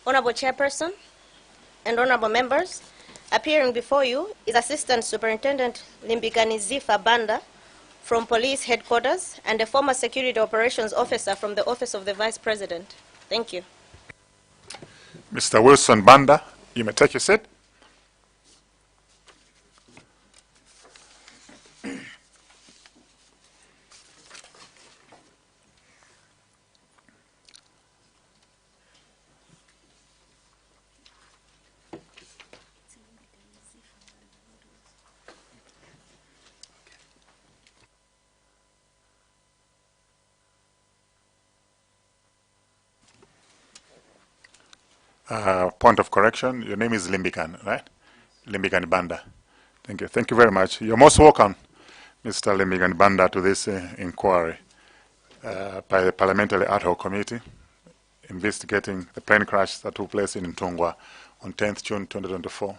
Honorable Chairperson and honorable members, appearing before you is Assistant Superintendent Limbikani Ziffa Banda from Police Headquarters and a former Security Operations Officer from the Office of the Vice President. Thank you. Mr. Wilson Banda, you may take your seat. Point of correction, your name is Limbikani, right? Limbikani Banda. Thank you. Thank you very much. You're most welcome, Mr. Limbikani Banda, to this inquiry by the Parliamentary Ad Hoc Committee investigating the plane crash that took place in Ntungwa on 10th June 2024,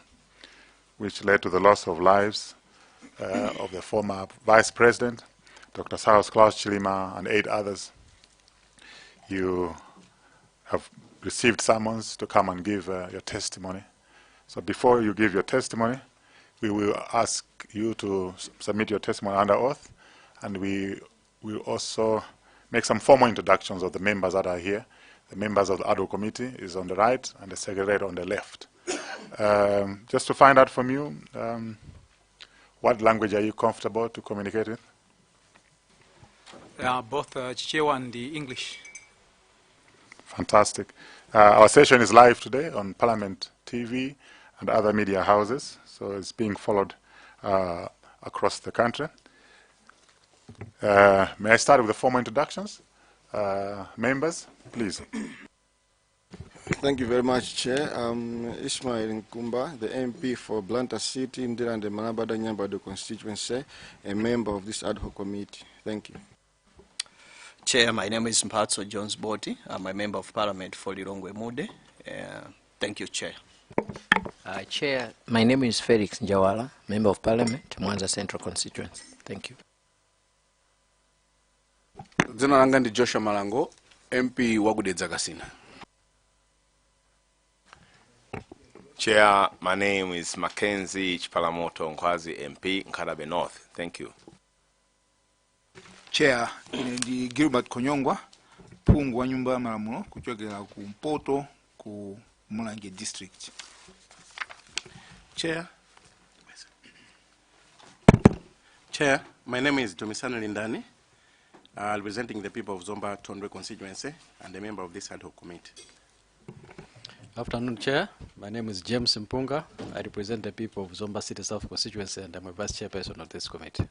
which led to the loss of lives of the former Vice President, Dr. Klaus Chilima, and 8 others. You have received summons to come and give your testimony. So before you give your testimony, we will ask you to submit your testimony under oath, and we will also make some formal introductions of the members that are here. The members of the Ad Hoc Committee is on the right and the Secretary on the left. Just to find out from you, what language are you comfortable to communicate with? Both Chichewa and the English. Fantastic. Our session is live today on Parliament TV and other media houses, so it's being followed across the country. May I start with the formal introductions? Members, please. Thank you very much, Chair. Ismail Nkumba, the MP for Blantyre City, Ndira and the Malabada Nyambado constituency, a member of this ad hoc committee. Thank you. Chair, my name is Mphatso Jones Boti. I'm a member of Parliament for Lilongwe Mude. Thank you, Chair. Chair, my name is Felix Njawala, member of Parliament, Mwanza Central Constituency. Thank you. Zina langa ndi Joshua Malango, MP Wagudedza Kasina. Chair, my name is Mackenzie Chipalamoto Nkwazi, MP Nkarabe North. Thank you. Chair, ndi Gilbert Konyongwa, Pungu wa nyumba ya Malamulo, kuchokera ku Mpoto, ku Mulange District. Chair, my name is Domisano Lindani, representing the people of Zomba Tondwe constituency and a member of this ad hoc committee. Afternoon, Chair. My name is James Mpunga. I represent the people of Zomba City South constituency and I'm a vice chairperson of this committee.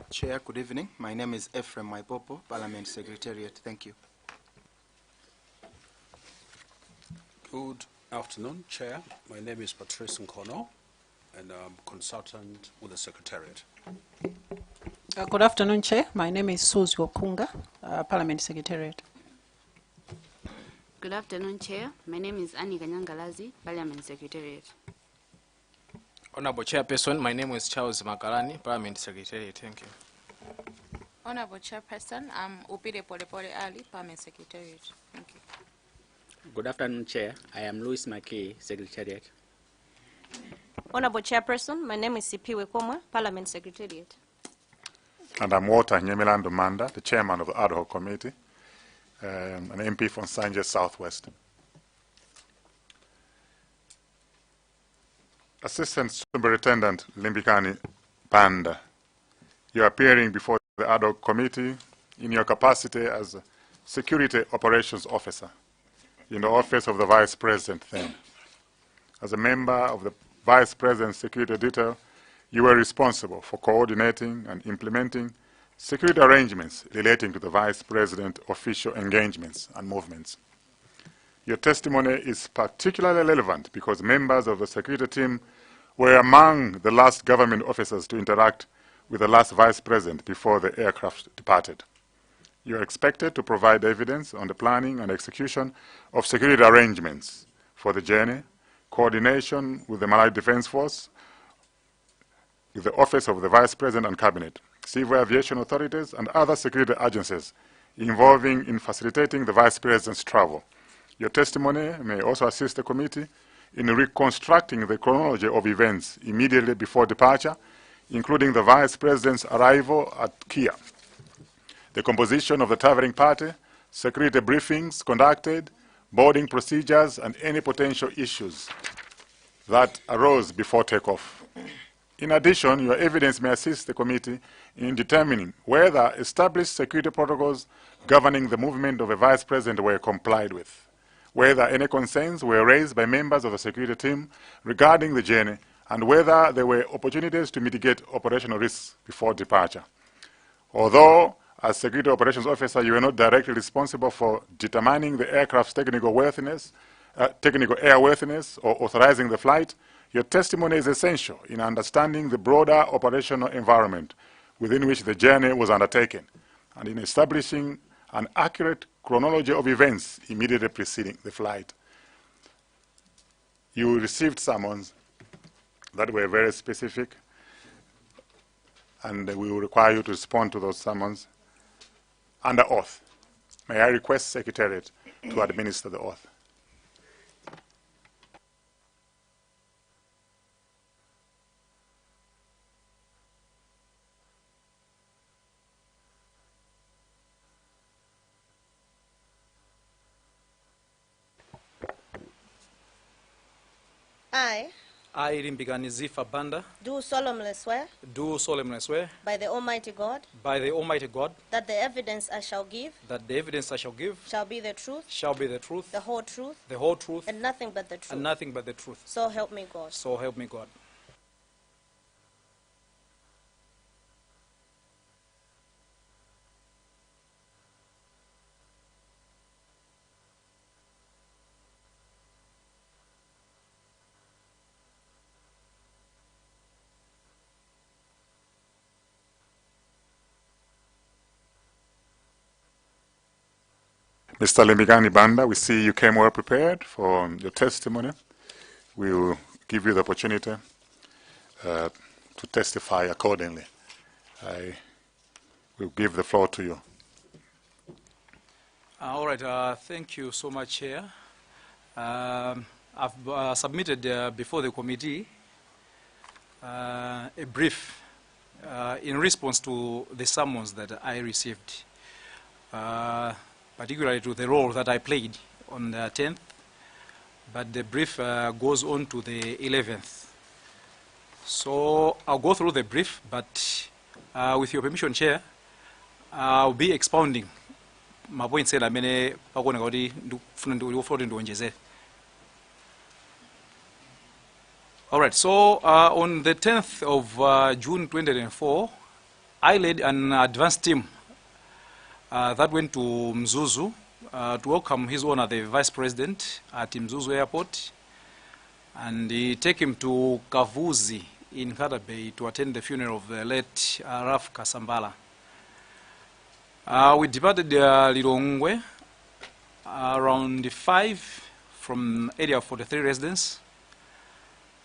Chair, good evening. My name is Ephraim Maipopo, Parliament Secretariat. Thank you. Good afternoon, Chair. My name is Patrice Nkono, and I'm consultant with the Secretariat. Good afternoon, Chair. My name is Suzy Okunga, Parliament Secretariat. Good afternoon, Chair. My name is Annie Kanyangalazi, Parliament Secretariat. Honorable Chairperson, my name is Charles Makalani, Parliament Secretariat. Thank you. Honorable Chairperson, I'm Upire Polepole Ali, Parliament Secretariat. Thank you. Good afternoon, Chair. I am Louis McKay, Secretariat. Honorable Chairperson, my name is Sipiwe Komwa, Parliament Secretariat. And I'm Walter Nyemelando Manda, the Chairman of the Ad Hoc Committee, an MP from Sanje Southwest. Assistant Superintendent Limbikani Banda, you are appearing before the Ad Hoc Committee in your capacity as a Security Operations Officer in the Office of the Vice President then. As a member of the Vice President's Security Detail, you were responsible for coordinating and implementing security arrangements relating to the Vice President official engagements and movements. Your testimony is particularly relevant because members of the security team were among the last government officers to interact with the last Vice President before the aircraft departed. You are expected to provide evidence on the planning and execution of security arrangements for the journey, coordination with the Malawi Defense Force, with the Office of the Vice President and Cabinet, civil aviation authorities, and other security agencies involving in facilitating the Vice President's travel, Your testimony may also assist the committee in reconstructing the chronology of events immediately before departure, including the Vice President's arrival at Kia, the composition of the traveling party, security briefings conducted, boarding procedures, and any potential issues that arose before takeoff. In addition, your evidence may assist the committee in determining whether established security protocols governing the movement of a vice president were complied with, whether any concerns were raised by members of the security team regarding the journey, and whether there were opportunities to mitigate operational risks before departure. Although, as Security Operations Officer, you are not directly responsible for determining the aircraft's technical airworthiness or authorizing the flight, your testimony is essential in understanding the broader operational environment within which the journey was undertaken and in establishing an accurate chronology of events immediately preceding the flight. You received summons that were very specific, and we will require you to respond to those summons under oath. May I request Secretariat to administer the oath? I, Limbikani Ziffa Banda, do solemnly swear do solemnly swear by the Almighty God by the Almighty God that the evidence I shall give that the evidence I shall give shall be the truth, the whole truth, truth, and nothing but the truth. and nothing but the truth. So help me God. So help me God. Mr. Limbikani Banda, we see you came well prepared for your testimony. We will give you the opportunity to testify accordingly. I will give the floor to you. All right, thank you so much, Chair. I've submitted before the committee a brief in response to the summons that I received, particularly to the role that I played on the 10th, but the brief goes on to the 11th. So I'll go through the brief, but with your permission, Chair, I'll be expounding my points that I made. All right, so on the 10th of June 2004, I led an advance team that went to Mzuzu to welcome His Honor the Vice President at Mzuzu Airport and take him to Kavuzi in Kadabe to attend the funeral of the late Raf Kasambala. We departed Lilongwe around 5 from area 43 residence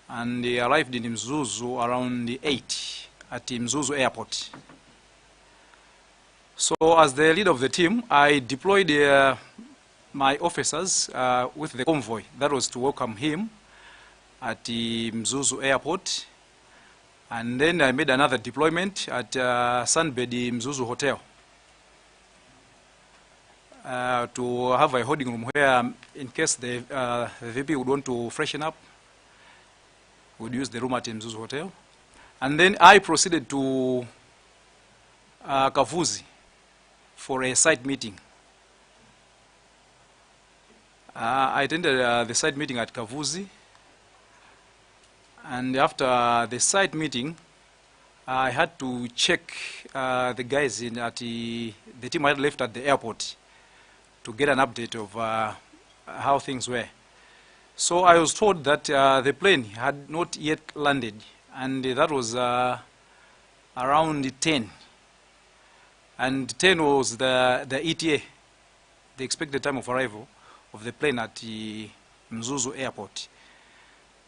and arrived in Mzuzu around 8 at Mzuzu Airport. So as the leader of the team, I deployed my officers with the convoy that was to welcome him at the Mzuzu Airport. And then I made another deployment at Sunbed Mzuzu Hotel to have a holding room where, in case the VP would want to freshen up, would use the room at Mzuzu Hotel. And then I proceeded to Kavuzi for a site meeting. I attended the site meeting at Kavuzi, and after the site meeting, I had to check the guys at the team I had left at the airport to get an update of how things were. So I was told that the plane had not yet landed, and that was around 10. And 10 was the ETA, the expected time of arrival of the plane at the Mzuzu Airport.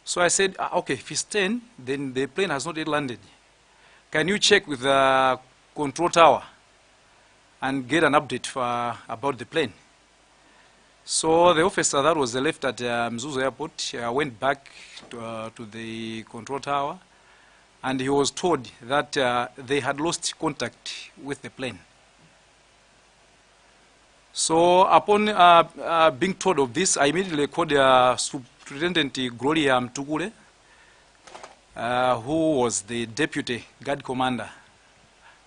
So I said, okay, if it's 10, then the plane has not yet landed. Can you check with the control tower and get an update about the plane? So the officer that was left at Mzuzu Airport went back to the control tower, and he was told that they had lost contact with the plane. So upon being told of this, I immediately called Superintendent Gloria Mtugule, who was the deputy guard commander,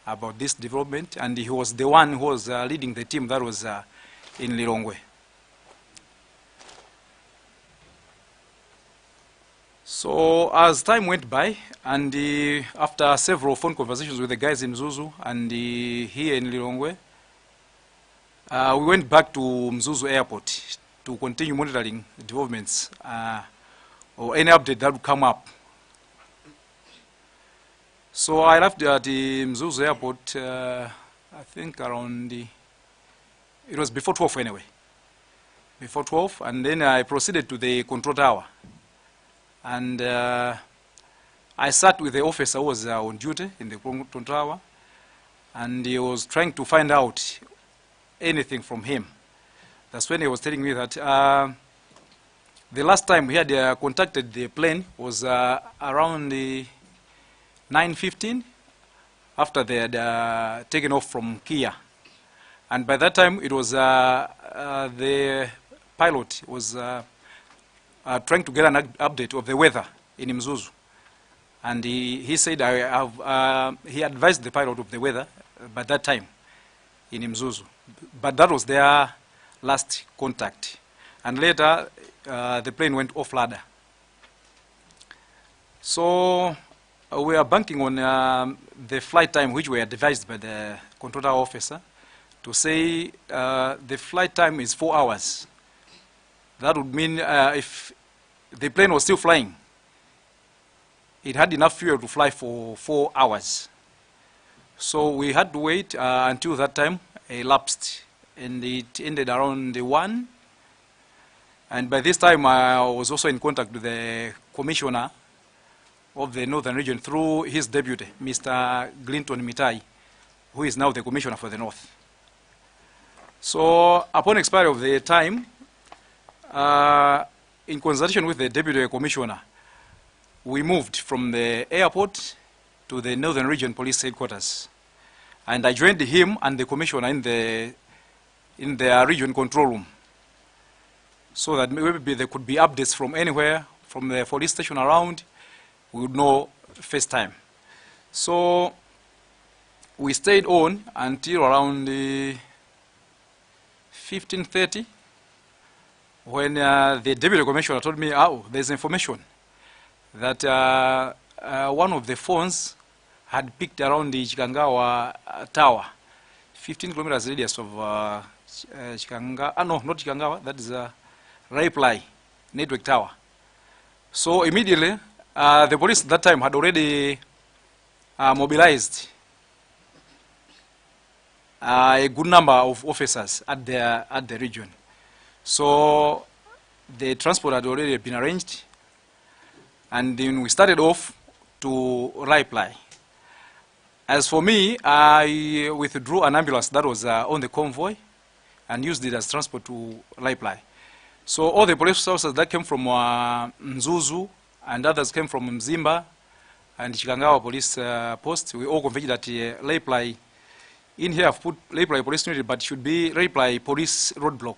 about this development, and he was the one who was leading the team that was in Lilongwe. So as time went by, and after several phone conversations with the guys in Mzuzu and here in Lilongwe, we went back to Mzuzu Airport to continue monitoring developments or any update that would come up. So I left at the Mzuzu Airport, I think around it was before 12 anyway. Before 12, and then I proceeded to the control tower. And I sat with the officer who was on duty in the control tower, and he was trying to find out anything from him. That's when he was telling me that the last time he had contacted the plane was around 9:15, after they had taken off from Kia. And by that time, it was the pilot was trying to get an update of the weather in Mzuzu. And he said he advised the pilot of the weather by that time in Mzuzu. But that was their last contact. And later, the plane went off ladder. So we are banking on the flight time which were advised by the control tower officer to say the flight time is 4 hours. That would mean if the plane was still flying, it had enough fuel to fly for 4 hours. So we had to wait until that time elapsed, and it ended around 1. And by this time, I was also in contact with the commissioner of the Northern Region through his deputy, Mr. Glinton Mitai, who is now the commissioner for the North. So upon expiry of the time, in consultation with the deputy commissioner, we moved from the airport to the Northern Region Police Headquarters. And I joined him and the commissioner in the region control room, so that maybe there could be updates from anywhere, from the police station around, we would know first time. So we stayed on until around 15:30, when the deputy commissioner told me, oh, there's information that one of the phones had picked around the Chikangawa tower, 15 kilometers radius of Chikangawa, no, not Chikangawa, that is Reply network tower. So immediately, the police at that time had already mobilized a good number of officers at the region. So the transport had already been arranged, and then we started off to Reply. As for me, I withdrew an ambulance that was on the convoy and used it as transport to Reply. So all the police officers that came from Mzuzu and others came from Mzimba and Chikangawa police post, we all convened at Reply. In here I've put Reply police unit, but it should be Reply police roadblock.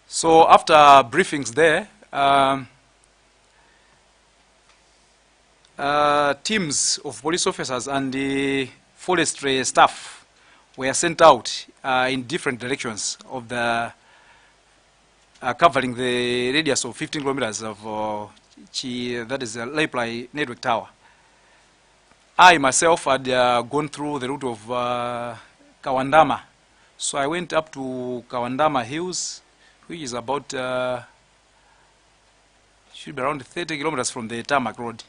So after briefings there, teams of police officers and the forestry staff were sent out in different directions of the covering the radius of 15 kilometers of that is the Reply network tower. I myself had gone through the route of Kawandama, so I went up to Kawandama Hills, which is about should be around 30 kilometers from the tarmac road,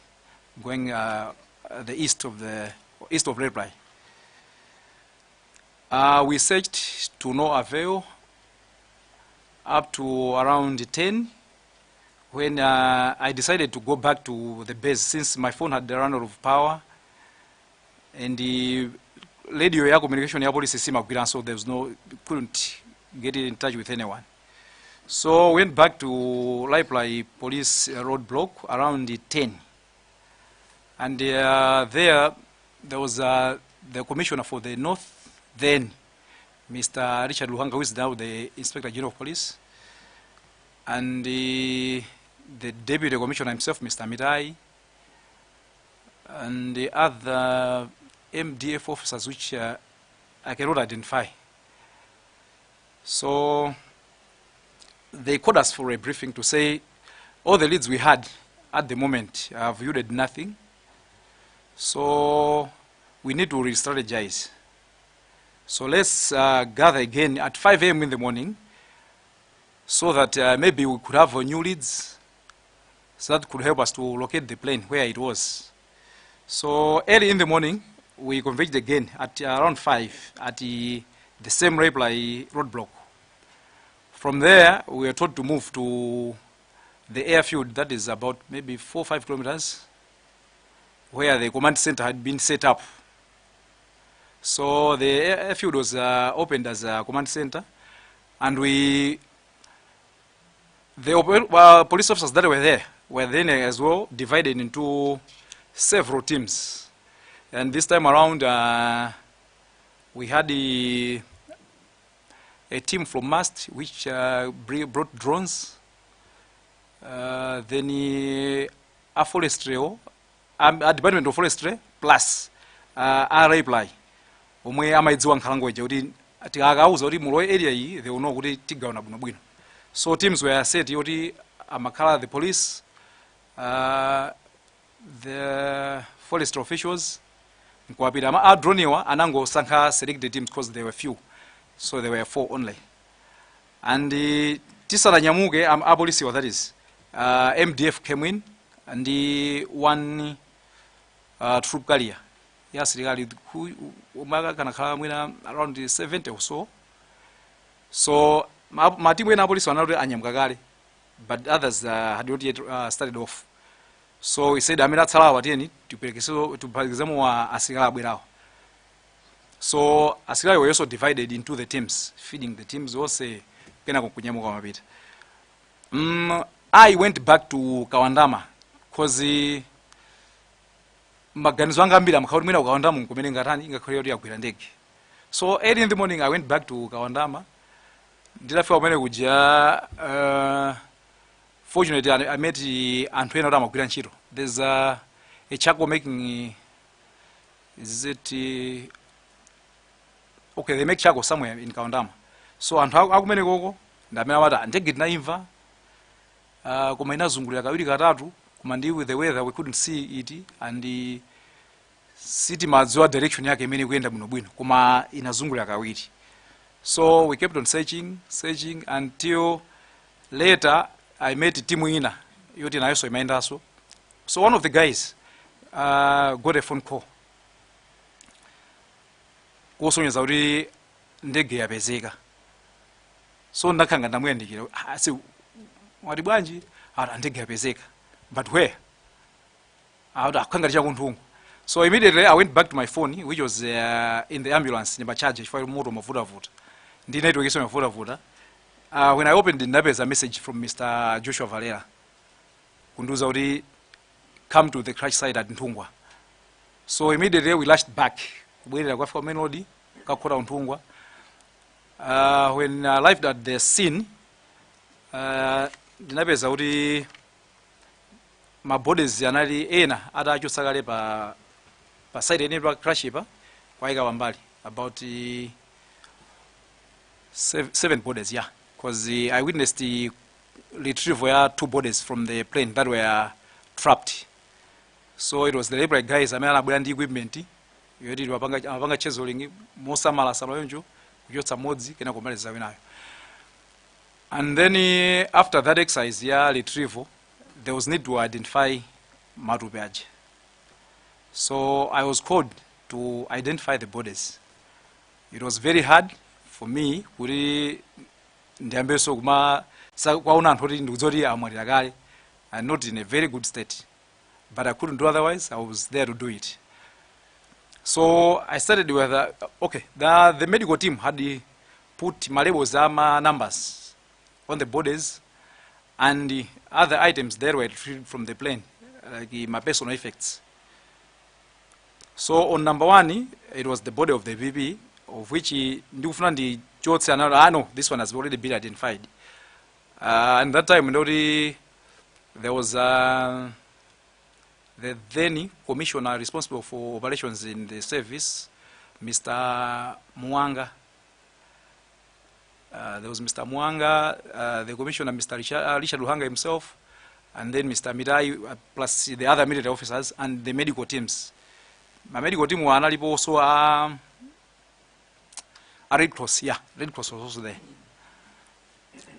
going the east of Reply. We searched to no avail up to around 10, when I decided to go back to the base, since my phone had run out of power and the radio air communication air police system, so there was couldn't get in touch with anyone. So went back to Library Police roadblock around 10. And there was the commissioner for the North, then Mr. Richard Luhanga, who is now the Inspector General of Police, and the Deputy Commissioner himself, Mr. Mirai, and the other MDF officers which I cannot identify. So they called us for a briefing to say all the leads we had at the moment have yielded nothing. So we need to re-strategize. So let's gather again at 5 a.m. in the morning so that maybe we could have new leads so that could help us to locate the plane where it was. So early in the morning, we converged again at around 5 at the same Reply roadblock. From there, we were told to move to the airfield that is about maybe 4 or 5 kilometers where the command center had been set up. So the airfield was opened as a command center, and the police officers that were there were then as well divided into several teams. And this time around, we had a team from MAST which brought drones, then a forestry, a Department of Forestry plus a reply. Omwe amaidziwa nkhalango ija kuti tikakauza kuti mulo area iyi they will know kuti tigawana bwinobwino. So teams were set kuti amakhala the police, the forest officials, nkuwapita a drone iwa anangosankha selected teams because there were few. So there were 4 only. And tisananyamuke a police, that is, MDF came in, and the one troop carrier. Yes, around 70 or so. So my team went police were not, but others had not yet started off. So he said, "I'm not allowed to pick so to examine." So Asikari were also divided into the teams, feeding the teams. Also, I went back to Kawandama because so early in the morning I went back to Kawandama. Fortunately, I met Antoine Rama. There's a charcoal making. Is it? Okay, they make charcoal somewhere in Kawandama. So how many go? And take it naiva. Kumaina zungulira kawiri katatu. Kumandi with the weather we couldn't see it, and the city mazua direction yake many kwenda bwinobwino. Kuma inazungulira kawiri. So we kept on searching until later I met Timu Ina. Yoti na yoso imaenda so. So one of the guys got a phone call. Kusonyeza kuti ndege yapezeka. So ndakanga ndamuyandikira. Asi wati bwanji ndege yapezeka. But where? Akangaricha kunthungu. So immediately I went back to my phone, which was in the ambulance in charge for moto mavuta. Ndi network iso mavuta. When I opened the there's a message from Mr. Joshua Valera. Kunduza kuti come to the crash site at Ntungwa. So immediately we lashed back. When I arrived at the scene, ndinapeza kuti my bodies yanali ena adacho sakale pa side ene pa crash pa kwaika wambali about 7 bodies, yeah, because I witnessed the retrieval of 2 bodies from the plane that were trapped. So it was the labor guys amene anabwera ndi equipment yoti wapanga chezoling mosamala yonjo kuyotsa modzi kena kumaliza winayo. And then after that exercise retrieval, there was need to identify matupeaje. So I was called to identify the bodies. It was very hard for me kuti ndiambeso kuma kwauna anthu kuti ndikuzoti amwalira kale and not in a very good state, but I couldn't do otherwise. I was there to do it. So I started with the medical team had put my labels numbers on the borders, and the other items there were retrieved from the plane, like my personal effects. So on number 1, it was the body of the VP, of which Ndufnandi George said, no, this one has already been identified. And that time, there was the then commissioner responsible for operations in the service, Mr. Mwanga. There was Mr. Mwanga, the commissioner, Mr. Richard Luhanga himself, and then Mr. Mirai, plus the other military officers and the medical teams. My medical team were also a Red Cross, yeah, Red Cross was also there.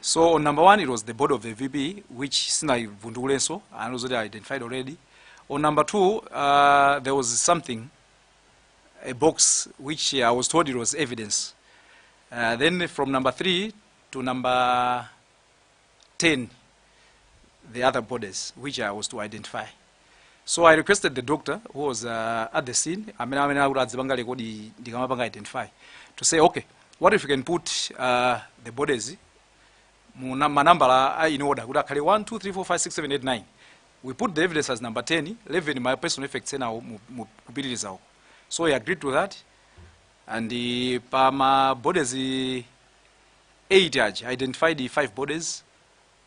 So on number 1, it was the body of the VP, which Sinai Vundulenso, and was identified already. On number 2, there was something, a box, which I was told it was evidence. Then from number 3 to number 10, the other bodies, which I was to identify. So I requested the doctor who was at the scene, identify, to say, okay, what if we can put the bodies in order? 1, 2, 3, 4, 5, 6, 7, 8, 9. We put the evidence as number 10, 11 my personal effects. So he agreed to that. And the Pama bodies 8 identified the 5 bodies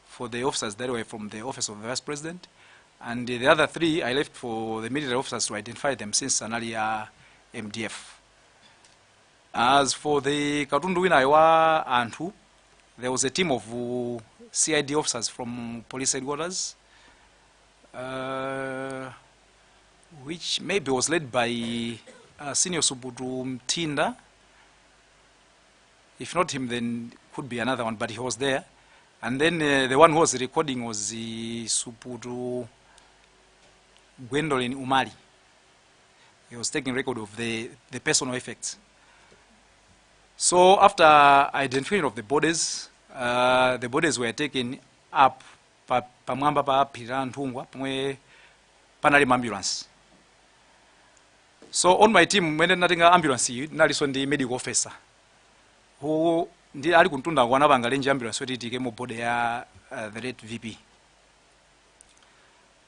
for the officers that were from the office of the Vice President. And the other 3 I left for the military officers to identify them since an earlier MDF. As for the Katundu Inaiwa and who, there was a team of CID officers from police headquarters, which maybe was led by Senior Subutu Mtinda. If not him, then could be another one, but he was there. And then the one who was recording was the Subutu Gwendolyn Umali. He was taking record of the personal effects. So after identification of the bodies were taken up pamwamba pa Pirantungwa pamwe panali ambulance. So on my team, when natinga ambulance naliso ndi medical officer who ndi ali kuntunda wana bangalenje ambulance weti tike mu body ya the late VP.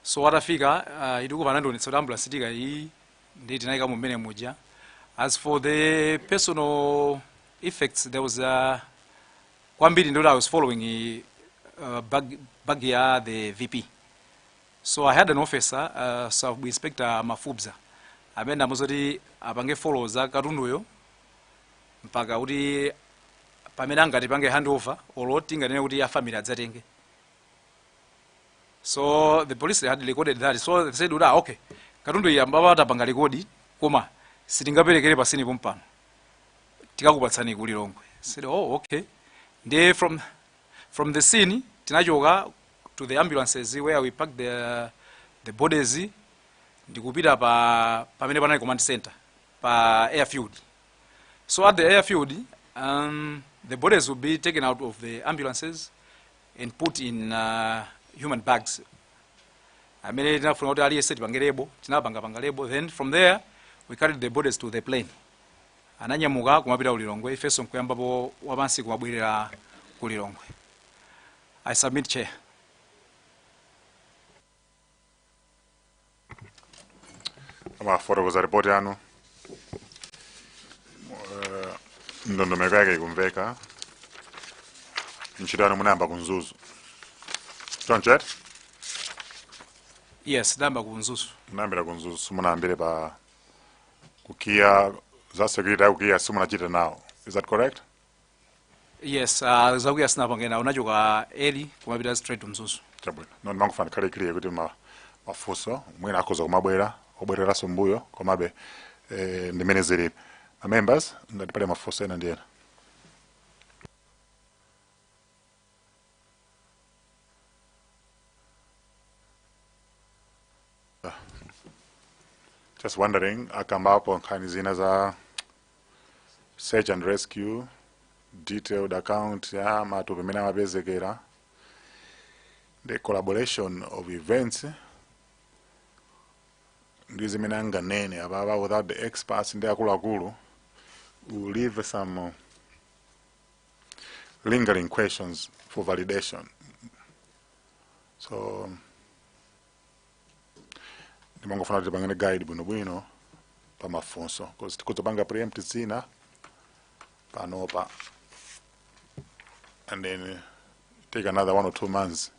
So watafika iduku vanando ni soda ambulance tika hii ndi tinaika mmene moja. As for the personal effects, there was kwambiri ndo I was following bag ya the VP. So I had an officer, Sub Inspector Mafubza. Amenda muzoti apange follow za katunduyo mpaka kuti pamene angati pange handover oloti nganene kuti ya family adzatenge. So the police had recorded that. So they said, okay, katundu ya mbaba atapanga rekodi koma sitingaperekere pasini pompano tikakupatsani ku Lilongwe. Said, oh, okay. They from the scene tinachoka to the ambulances where we packed the bodies. Ndikupita pamene panali command center pa airfield. So at the airfield, the bodies will be taken out of the ambulances and put in human bags. Then from there, we carried the bodies to the plane. Ananyamuka kumapita ku Lilongwe, ifeso nkuyambapo wapansi kumabwerera ku Lilongwe. I submit, Chair. Amafotokoza ripoti yanu. Ndondomeko yake ikumveka. Ntchito yanu munayamba kunzuzu. Choncho? Yes, ndayamba kunzuzu. Munayambira kunzuzu, munayambire pa kukia za security ya kukia simunachita nawo. Is that correct? Yes, zakuya sinapangena unachoka eli kumapita straight mzuzu. Chabwino. Noni mangufana kale clear kuti mafuso mwina akoza kumabwera obwerera sombuyo komabe ndimene zilipo. Members ndipale mafuso ena ndiena. Just wondering, akambapo nkhani zina za search and rescue, detailed account ya matupi mene amapezekera, the collaboration of events, ndizi mene anganene ababa without the experts ndi akuluakulu will leave some lingering questions for validation. So ndimangofuna kuti pangane guide bwinobwino pamafunso because tikuzopanga preempt zina panopa and then take another 1 or 2 months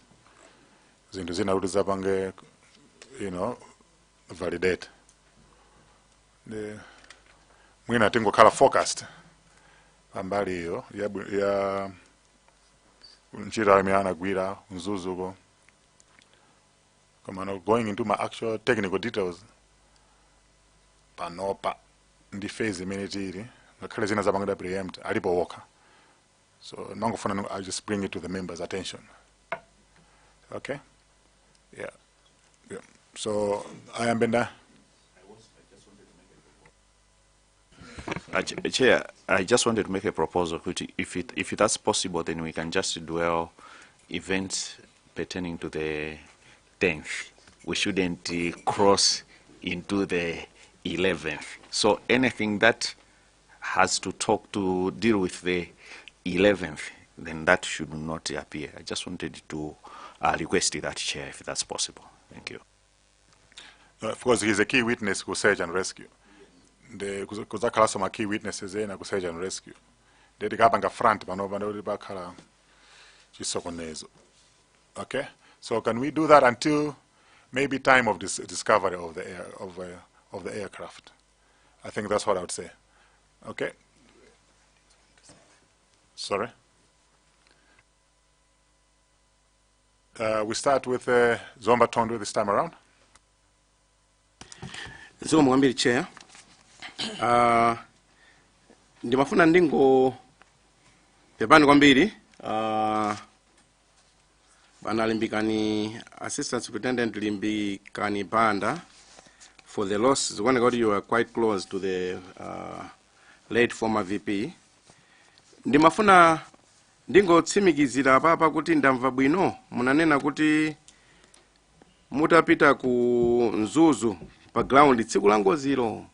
zinthu zina kuti zapange validate mwina tingokhala focused pambali iyo ya ntchito amene anagwira mzuzuko. Going into my actual technical details panopa ndi phase imene tili ngakhale zina zapangida preempt alipo woka, so nangofuna I just bring it to the members' attention. Okay, yeah. So I am Banda. Chair, I just wanted to make a proposal. If that's possible, then we can just dwell events pertaining to the 10th. We shouldn't cross into the 11th. So anything that has to deal with the 11th, then that should not appear. I just wanted to request that, Chair, if that's possible. Thank you. Of course, he's a key witness who search and rescue. Kuzakhala some key witnesses ena ku search and rescue. They tikapanga front panopa ndi bakhala chisokonezo. Okay, so can we do that until maybe time of this discovery of the aircraft? I think that's what I would say. Okay. Sorry. We start with Zomba Tondo this time around. Zomba mwambiri Chair. Ndimafuna ndingo pepani kwambiri bana Limbikani Assistant Superintendent Limbikani Banda for the loss. Zikuoneka kuti you are quite close to the late former VP. Ndimafuna ndingotsimikizira papa kuti ndamva bwino munanena kuti mutapita ku Mzuzu pa ground tsiku la ngozilo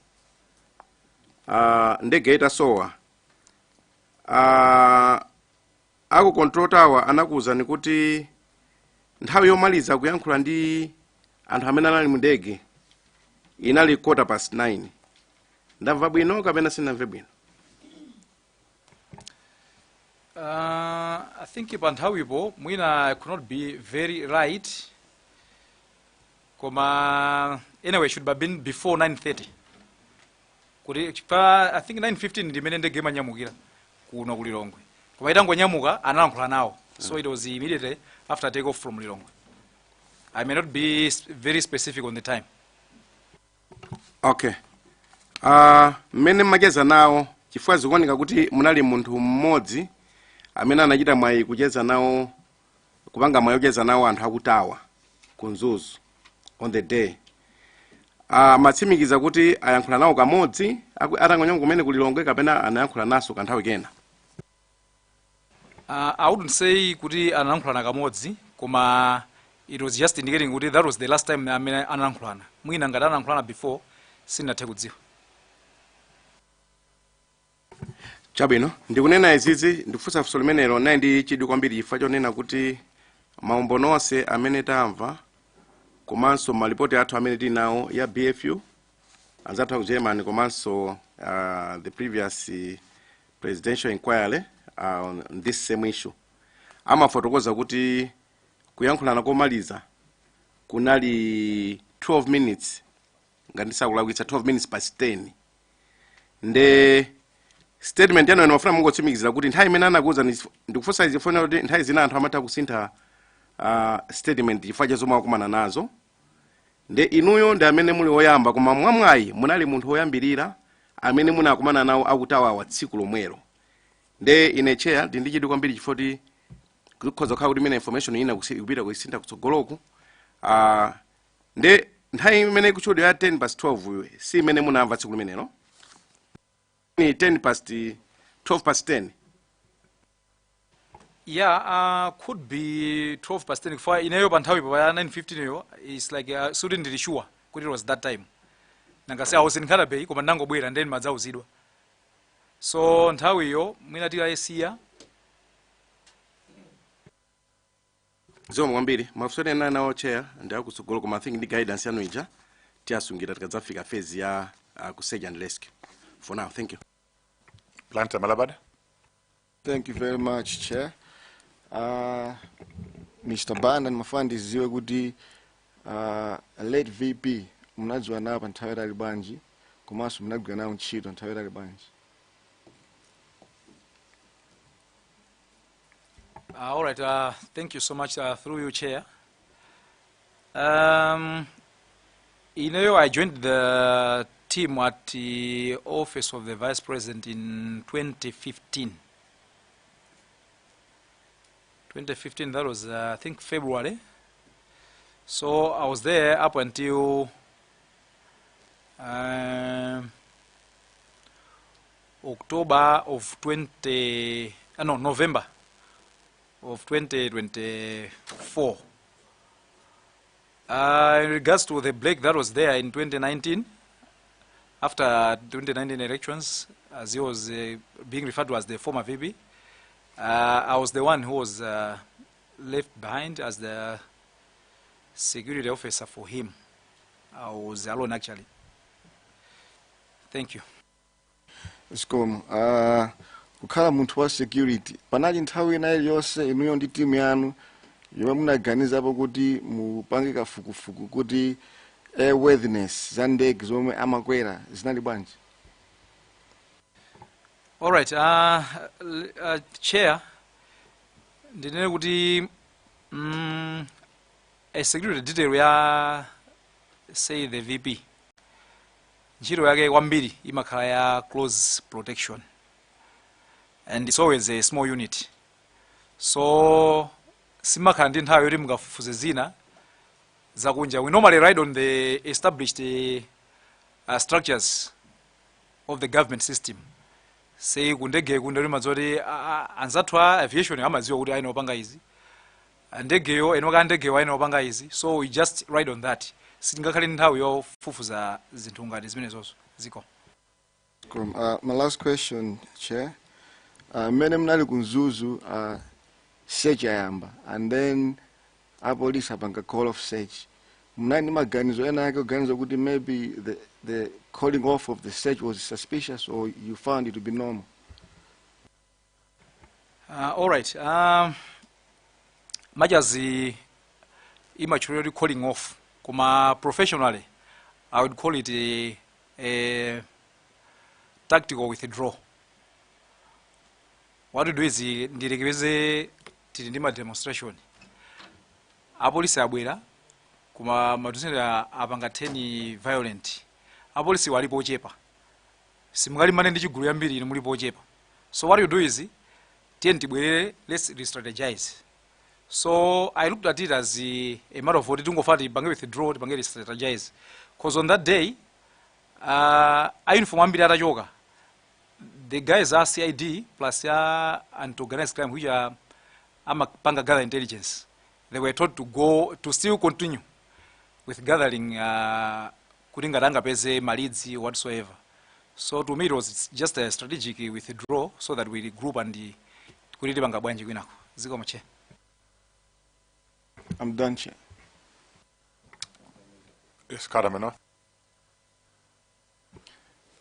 ndege itasowa. Ako control tower anakuwuzani kuti nthawi yomaliza kuyankhula ndi anthu amene anali mu ndege inali 9:15. Ndamva bwino kapena sinamve bwino? I think panthawipo mwina I could not be very right. Koma anyway, should have been before 9:30. I think 9:15 ndimene ndege imanyamukira kuno ku Lilongwe. Koma itangonyamuka analankhula nawo. So it was immediately after takeoff from Lilongwe. I may not be very specific on the time. Okay. Mmene mmacheza nawo chifukwa zikuoneka kuti munali munthu mmodzi amene anachita mwayi kucheza nawo, kupanga mwayi kucheza nawo anthu akutawa ku Mzuzu on the day. Matsimikiza kuti ayankhula nawo kamodzi atangonyamuka kumene ku Lilongwe kapena anayankhula naso kanthawi kena? I wouldn't say kuti analankhulana kamodzi, koma it was just indicating kuti that was the last time amene analankhulana. Mwina ngati analankhulana before sinathe kudziwa. Chabwino, ndikunena izizi ndikufunsa funso limenelo nayi ndi chidwi kwambiri chifukwa chonena kuti maumboni onse amene tamva komanso malipoti athu amene tili nawo ya BFU anzathu ku Germany komanso the previous presidential inquiry on this same issue amafotokoza kuti kuyankhulana komaliza kunali 12 minutes ngati sakulakwitsa 12 minutes past 10. Nde statement yanu inofuna mungotsimikizira kuti nthawi imene anakuwuza ndikufunsa izifuna kuti nthawi zina anthu amatha kusintha statement chifukwa cha zomwe akumana nazo. Nde inuyo ndi amene muli oyamba, koma mwamwayi munali munthu oyambirira amene munakumana nawo akutawawa tsiku lomwelo. Nde ine Chair ndi chidwi kwambiri chifukwa kuti kukhoza kukhala kuti imene information ina kupita kuisintha kutsogoloku. Nde nthawi imene ikuchudwa ya 10:12 si imene munamva tsiku limenelo? Ni 12 past 10. Yeah, could be 12 past 10. For inayo panthawi pa 9:15 yo, it's like student really sure kuti it was that time. Nangase I was in Kalabe koma ndangobwera then madzauzidwa. So nthawi yo mwina tira yesiya zomwe kwambiri mafusoni ena nawo chair ndi akutsogolo koma I think ndi guidance yanu ija tiyasungira tikadzafika phase ya ku search and rescue. For now, thank you. Blantyre Malabada. Thank you very much, Chair. Mr. Banda nimafandi ziwe kuti late VP mnajua napa ntawera libanji kumasu mnagwa na ntchito ntawera libanji. All right, thank you so much through you, Chair. I joined the team at the office of the Vice President in 2015. 2015, that was, I think, February. So I was there up until October of November of 2024. In regards to the break that was there in 2019, after 2019 elections, as he was being referred to as the former VP, I was the one who was left behind as the security officer for him. I was alone actually. Thank you. Kukhala munthu wa security panali nthawi ina iliyonse inuyo ndi timu yanu yomwe munaganizapo kuti mupange kafukufuku kuti airworthiness za ndege zomwe amakwera zinali bwanji? All right, Chair, ndinene kuti a security detail ya say the VP ntchito yake kwambiri imakhala ya close protection, and it's always a small unit. So simakhala ndi nthawi yoti mukafufuze zina zakunja. We normally ride on the established structures of the government system. Say kundege kundali mazoti anzathu aviation amaziwa kuti aina opanga izi, ndegeyo enoka ndegeyo aina opanga izi, so we just ride on that. Singakhale nthawi yofufuza zinthu ngati zimenezozo ziko. My last question, Chair. Mene mnali kunzuzu search yayamba, and then police apanga call of search. Mnani maganizo ena yake organizo kuti maybe the calling off of the search was suspicious, or you found it to be normal? All right. Majazi immaturely calling off. Kuma professionally, I would call it a tactical withdrawal. What we do is ndirekebeze tilindima demonstration. Apolisi abwera kuma matusenda apanga 10 violent. Apolisi walipo ochepa. Simungali mane ndi chigulu yambiri ine mulipo ochepa. So what you do is let's re-strategize. So I looked at it as a matter of what it bange withdraw, bange strategize. Because on that day, I informed Ambira, the guys are CID plus and organized crime, which are Panga gather intelligence. They were told to go to still continue with gathering Kuringaranga Pese, Malidzi, whatsoever. So to me, it was just a strategic withdraw so that we regroup and the Kuribanga Banji Winako. Zikomache. I'm done, Chair. Yes, Kadamino.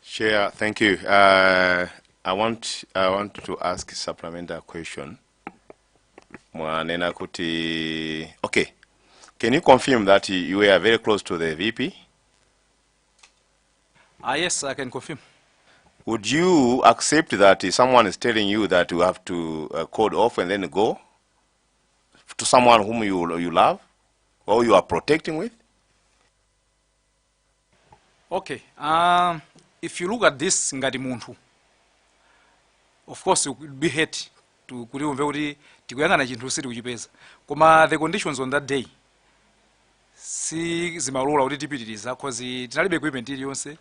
Chair, thank you. I want to ask a supplementary question. Okay. Can you confirm that you were very close to the VP? Yes, I can confirm. Would you accept that someone is telling you that you have to code off and then go to someone whom you love or you are protecting with? Okay. If you look at this ngati muntu, of course you will be hate to kuliumve kuti tikuyangana chinthu siti kuchipeza. Koma the conditions on that day si zimalola kuti tipitiriza because tinalibe equipment iliyonse,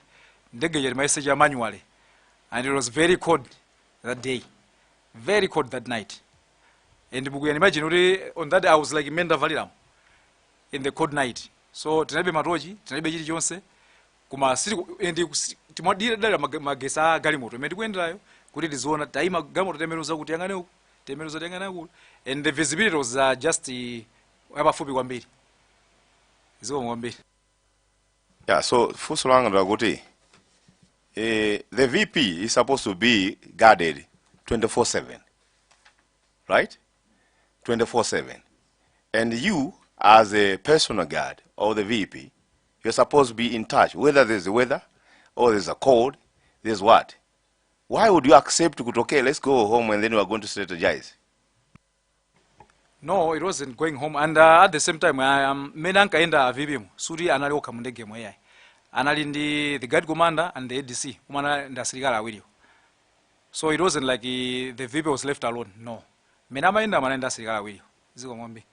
ndege yali message ya manually, and it was very cold that day, very cold that night. And you can imagine on that day I was like Menda Valiram in the cold night. So tinalibe matochi, tinalibe chiti chonse. Kuma siri endi timodira dala magesa galimoto. Mendi kuendayo kuti tizoona taima galimoto temeruza kuti yangane uku, temeruza yangane uku. And the visibility was just yapafupi kwambiri. Zikomo kwambiri. Yeah, so funso langa ndakuti the VP is supposed to be guarded 24/7, right? 24/7, and you as a personal guard of the VP, you're supposed to be in touch whether there's the weather or there's a cold, there's what. Why would you accept okay, let's go home and then we are going to strategize? No, it wasn't going home, and at the same time, menanka enda VP suri anali okamundege moyai. Anali ndi the guard commander and the ADC, kumana ndasilikala awiri. So it wasn't like the VP was left alone. No, menama enda mana ndasilikala awiri. Ziko mwambi.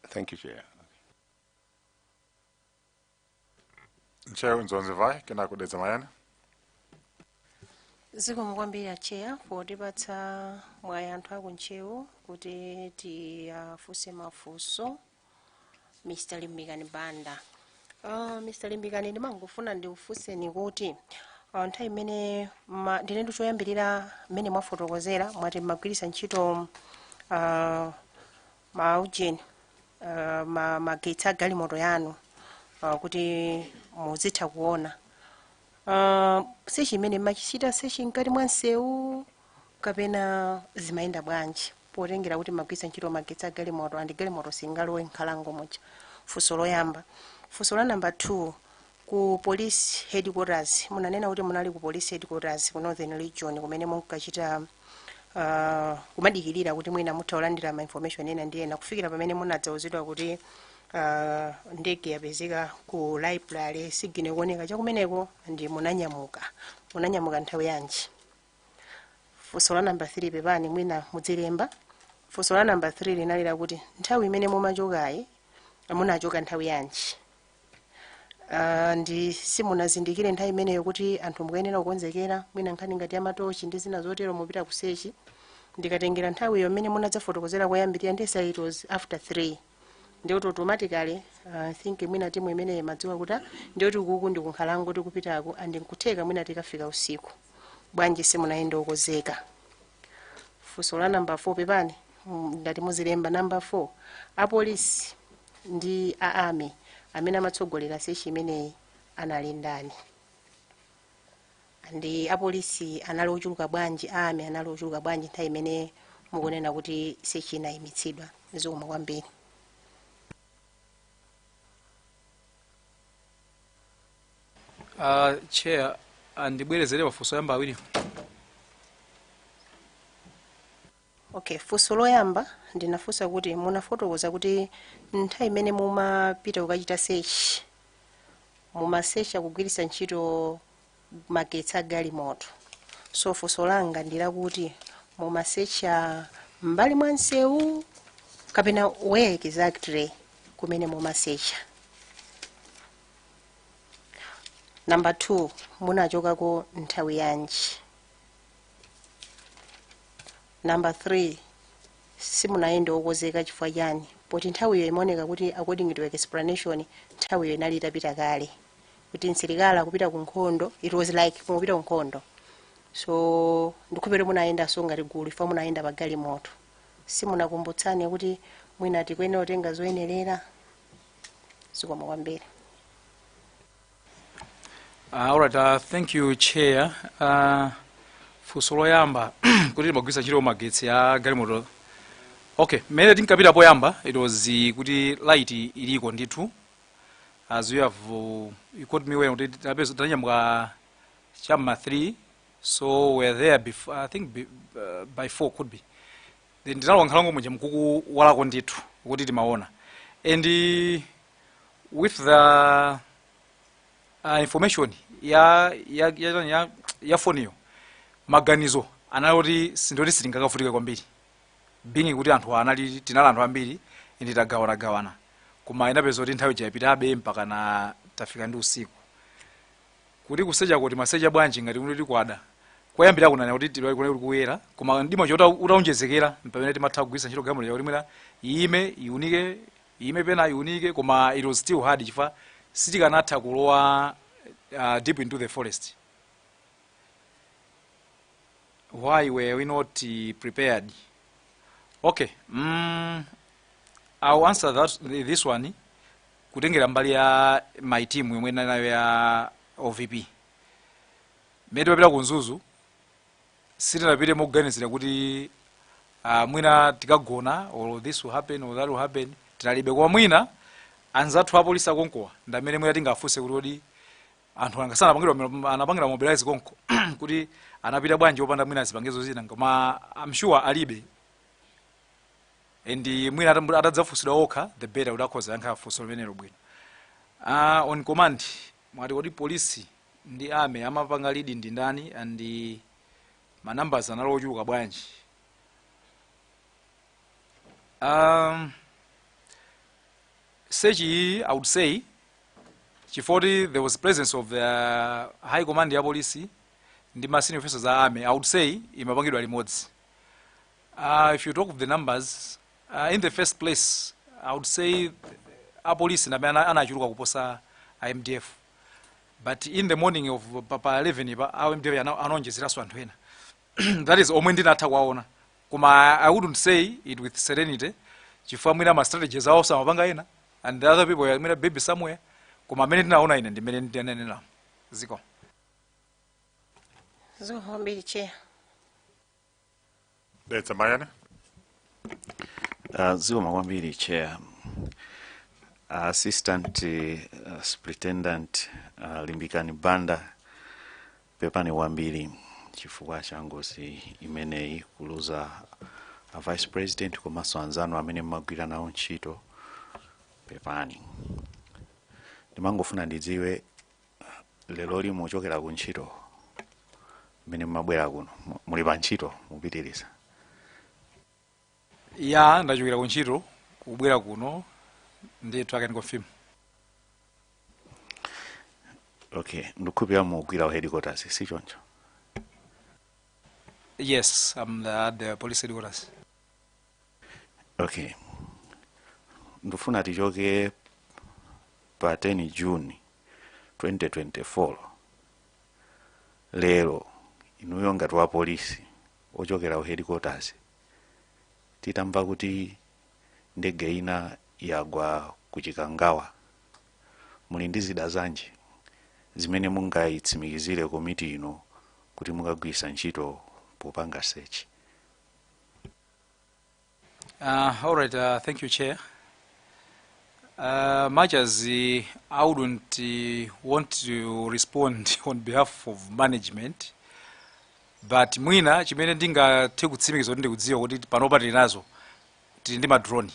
Thank you, Chair. Chair Nzonzivai, kena kudeza mayana. Ziko mwambi ya chair for debata mwaya anthu akunchewu kuti tifuse mafunso Mr. Limbikani Banda. Mr. Limbikani ndimangofuna ndiufuseni kuti nthawi imene ndine ndichoyambirira mmene mwafotokozera mwati mmagwiritsa ntchito maujeni magetsi a galimoto yanu kuti muzitha kuona sechi imene mmachichita sechi mkati mwa msewu kapena zimayenda bwanji potengera kuti mmagwiritsa ntchito magetsi a galimoto andi galimoto singalowe nkhalango moja. Funso loyamba. Funso la number 2, ku police headquarters munanena kuti munali ku police headquarters ku Northern Region kumene munkachita kumadikirira kuti mwina mutaolandira ma information ena ndiye na kufikira pamene munadzauzidwa kuti ndege yapezeka ku library sigine kuoneka chakumeneko ndi munanyamuka nthawi yanji. Funso la number 3 pepani mwina mudzilemba. Funso la number 3 linalira kuti nthawi imene mumachokayi munachoka nthawi yanji. Ndi simunazindikire nthawi imeneyo kuti anthu mukuyenera kukonzekera mwina nkhani ngati amatochi ndi zina zotero mupita kusechi ndikatengera nthawi iyo mmene munadzafotokozera koyambirira ndi it was after 3 ndi automatically I think mwina timu imene madziwa kuti ndi kuti kuku ndi kunkhalango tikupitako andi nkutheka mwina tikafika usiku bwanji simunayenda okozeka. Funso la number 4 pepani ngati muzilemba number 4 apolisi ndi army amene amatsogolera sechi imeneyi anali ndani ndi apolisi anali ochuluka bwanji army anali ochuluka bwanji nthawi imene mukunena kuti sechi inayimitsidwa. Zikomo kwambiri. Chair, ndibwerezere mafunso yamba awiri. Okay, funso loyamba ndinafunsa kuti munafotokoza kuti nthawi imene mumapita kukachita search mumasecha kugwiritsa ntchito magetsi a galimoto. So funso langa ndila kuti mumasecha mbali mwa msewu kapena where exactly kumene mumasecha. Number 2 munachokako nthawi yanji. Number 3 simunayenda okozeka chifukwa chani poti nthawi iyo imaoneka kuti according to explanation nthawi iyo inali itapita kale kuti nsilikala kupita ku nkhondo it was like mupita ku nkhondo. So ndikupere munayenda so ngati gulu ifa munayenda pa galimoto simunakumbutsani kuti mwina tikwene otenga zoyenerera. Zikomo kwambiri. All right, thank you, Chair. Funso loyamba kuti magwisa ntchito magetsi a galimoto. Okay, mmene tinkapita poyamba it was kuti light iliko ndithu. As you have you caught me when tanyamuka chama 3, so we're there before, I think by 4 could be. Then ndinalowa nkhalango munja mkuku walako ndithu kuti timaona. And with the information ya phone yo maganizo analoti sindoti sitingakafutika kwambiri being kuti anthu anali tinala anthu ambiri indi tagawana koma inapezo kuti nthawi yapitabe mpaka na tafika ndi usiku kuti kusecha kuti masecha bwanji ngati kuti kwada kwayambira kunana kuti tilwa kuti kuyera koma ndimo chota utaonjezekera mpamene timatha kugwisa ntchito galimoto ya ulimira ime pena iunike koma it was still hard chifa sitikanatha kulowa deep into the forest. Why were we not prepared? Okay. I'll answer this one kutengera mbali ya my team imwe nayo ya OVP. Mede wapita kunzuzu sitinapite moganizira kuti mwina tikagona or this will happen or that will happen. Tinalibe kwa mwina anzathu apolisi konkowa ndamene mwina tingafunse kuti odi anthu angasana anapangira mobilize konko kuti anapita bwanji opanda mwina zipangizo zina koma I'm sure alibe. And mwina atadzafunsidwa okha the better udakhoza yankha funso limenelo bwino. On command mwati kuti polisi ndi ame amapanga lead ndi ndani and ma numbers analochuka bwanji. Sechi, I would say, chifoti there was presence of the high command ya police ndi ma senior officers za army, I would say imapangidwa limodzi. If you talk of the numbers, in the first place, I would say a police na anachuluka kuposa IMDF. But in the morning of papa 11 IMDF anonjezeraso anthu ena. That is omwe ndinatha kuwaona. Kuma I wouldn't say it with serenity. Chifukwa mwina ma strategies awo samapanga ena and the other people mwina baby somewhere. Kuma amene ndinaona ine ndimene ndinanena. Ziko. Zohambiri chair. That's a Mayane. Zuma Wambiri, Chair. Assistant Superintendent Limbikani Banda, Pepani Wambiri, chifukwa cha ngozi imeneyi kuluza Vice President komanso anzanu amene mmagwira nawo ntchito Pepani. Ndimangofuna ndidziwe lero limo chokera ku ntchito mmene mmabwera kuno muli pa ntchito mupitiriza. Ya ndachokera ku ntchito kubwera kuno ndithu I can confirm. Okay, ndikupira mugwira headquarters si choncho? Yes, I'm at the police headquarters. Okay. Ndufuna tichoke pa 10 June 2024. Lero inuyo ngati wa polisi ochokera ku headquarters titamva kuti ndege ina yagwa ku Chikangawa. Muli ndi zida zanji zimene mungayitsimikizire komiti ino kuti mukagwisa ntchito popanga search. All right, thank you, Chair. Much as I wouldn't want to respond on behalf of management, but mwina chimene ndingathe kutsimikiza kuti ndikudziwa kuti panopa tili nazo tili ndi madrone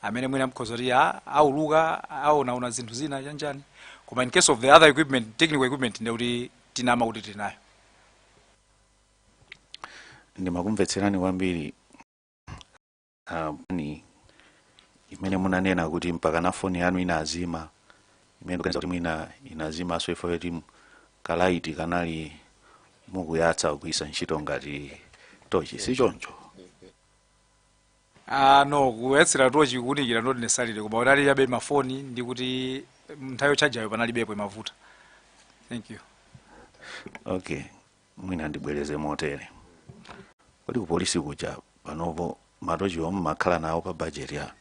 amene mwina mkhoza kuti auluka aonaona zinthu zina chanjani, koma in case of the other equipment, technical equipment ndikuti tinama kuti tili nayo. Ndimakumvetserani kwambiri ni imene munanena kuti mpaka na phone yanu inazima imene kukanza kuti mwina inazima so ifo kuti kalaiti kanali mukuyatsa kugwisa ntchito ngati tochi si choncho? No, kuyatsira tochi kuunikira not necessarily koma utali yabe mafoni ndi kuti nthawi charger panalibepo imavuta. Thank you. Okay, mwina ndibwereze motere. Kodi ku polisi kuja panopo matochi omwe makhala nawo pa budget ya?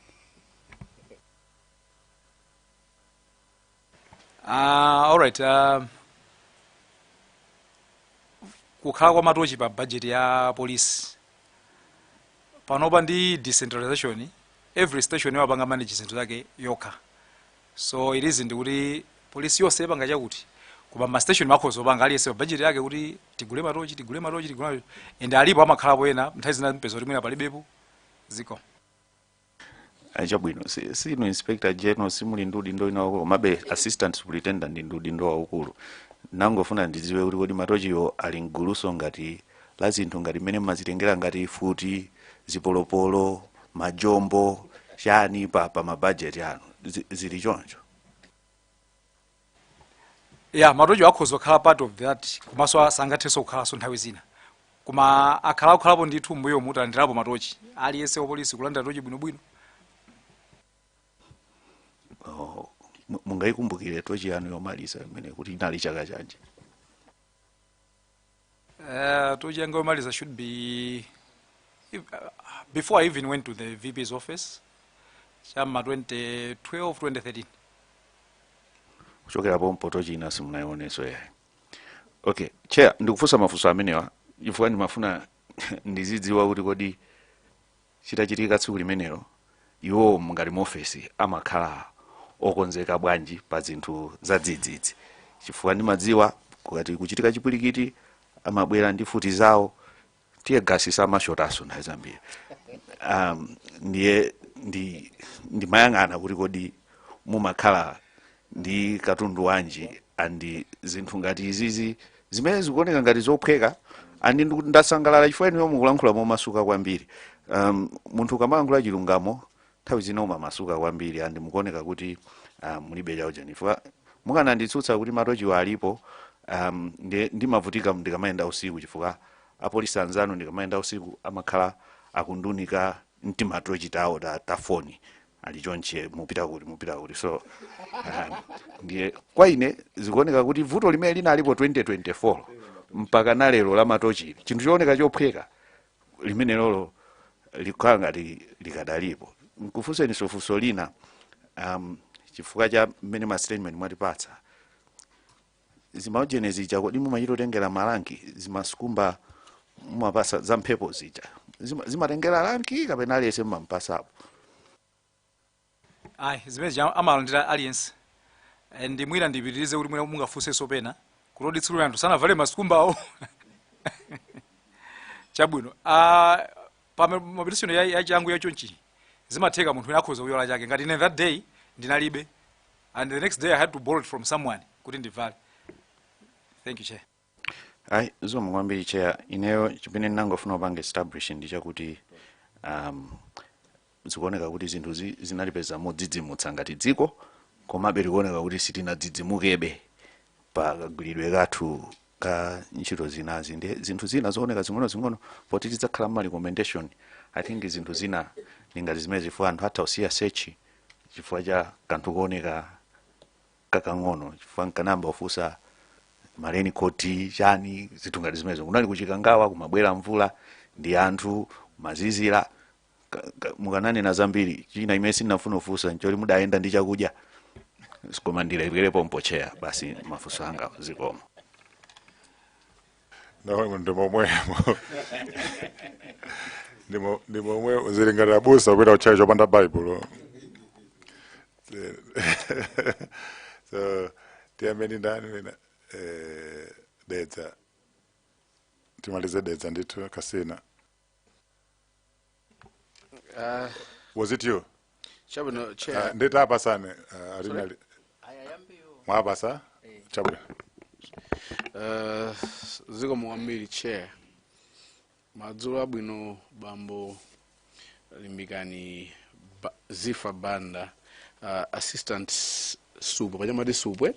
All right. Kukhala kwa matochi pa budget ya police panopa ndi decentralization, every station imapanga manage zinthu zake yokha. So it isn't kuti police yonse ipanga chakuti koma ma station makhozo panga aliyese budget yake kuti tigule matochi and alipo amakhalapo ena nthawi zina mpezo kuti mwina palibepo. Ziko. Chabwino si no inspector general simuli ndudi ndo inawo mabe assistant superintendent ndudi ndo waukulu. Nangofuna ndidziwe kuti kodi matochiyo ali mguluso ngati la zinthu ngati mmene mazitengera ngati futi zipolopolo majombo chani pa mabudget yanu zili choncho? Yeah, matochi akhoza kukhala part of that komanso sangathenso kukhalaso nthawi zina koma akhalapo ndithu mbuyo mutalandirapo matochi aliyese wa polisi kulandira tochi bwinobwino. Mungayikumbukire tochi yanu yomaliza imene kuti inali chaka chanji? Tochi yanga yomaliza should be before I even went to the VP's office. chama 2012 2013. kuchokera pompoto china simunaioneso yayi. Okay, chair, ndikufunsa mafunso amenewa chifukwa ndimafuna ndizidziwa kuti kodi chitachitika tsiku limenelo iwo mungati muofesi amakhala okonzeka bwanji pa zinthu za dzidzidzi, chifukwa ndimadziwa kukati kuchitika chipwirikiti amabwera ndi futi zawo tiye gasi samashotaso na zambiri. Ndiye ndimayang'ana kuti kodi mumakhala ndi katundu wanji andi zinthu ngati izizi zimene zikuoneka ngati zophweka andi ndasangalala chifukwa inuyo mukulankhula momasuka kwambiri. Munthu kamalankhula chilungamo nthawi zina umamasuka kwambiri andi mukuoneka kuti mulibe chawo chifukwa mukananditsutsa kuti matochiwa alipo. Ndimavutika ndikamayenda usiku chifukwa apolisi anzanu ndikamayenda usiku amakhala akundunika mtimatochi tawo ta foni alichonche mupita kuti so ndiye kwa ine zikuoneka kuti vuto limene linalipo 2024 mpaka nalero la matochi chinthu chooneka chophweka limene lolo likhala ngati likadalipo. Nkufunseni funso lina chifukwa cha mmene ma statement mwatipatsa zimaojenezi chako dimu machitotengera malanki zimasukumba mumapasa za mphepo zija zimatengera lanki kapena aliyese mmampasapo. Ayi zimene amalandira aliyense ndi mwina ndipitirize kuti mwina mungafunsenso pena kuti tsiku lanthu sanavale masukumbawo. Chabwino pa mapetition ya changu yachonchi zimatheka munthu akhoza kuyola chake ngati ine that day ndinalibe and the next day I had to borrow it from someone kuti ndivale. Thank you, Chair. Ayi zomwe kwambiri chair, ineyo chimene ndinangofuna upange establish ndi chakuti zikuoneka kuti zinthu zinalipeza modzidzimutsa ngati dziko komabe likuoneka kuti sitinadzidzimukebe pa kagwiridwe kathu ka ntchito zinazi ndi zinthu zina zooneka zing'ono poti tidzakhala ma recommendation. I think zinthu zina ngati zimene zifuna anthu atha usiya search chifukwa cha kanthu kooneka kakang'ono chifukwa nkanamba ofusa mareni koti chani zinthu ngati zimenezo kunali kuchikangawa kumabwera mvula ndi anthu mazizira mukananena zambiri china imene sinafuna ufusa nchoti mudayenda ndi chakudya sikomandira ipwerepo mpochea basi mafunso anga zikomo. No, ndimomwe zilingana abusa kwenda kuchaya chopanda Bible. So tiyameni ndani wina dedza timalize dedza nditu kasina. Was it you? Chabwino chair. Ndita hapa sana arinali. Mwapa sa? Chabwino. Ziko mwambiri chair. Madzulo abwino bambo Limbikani Ziffa Banda assistant super pachama supwe.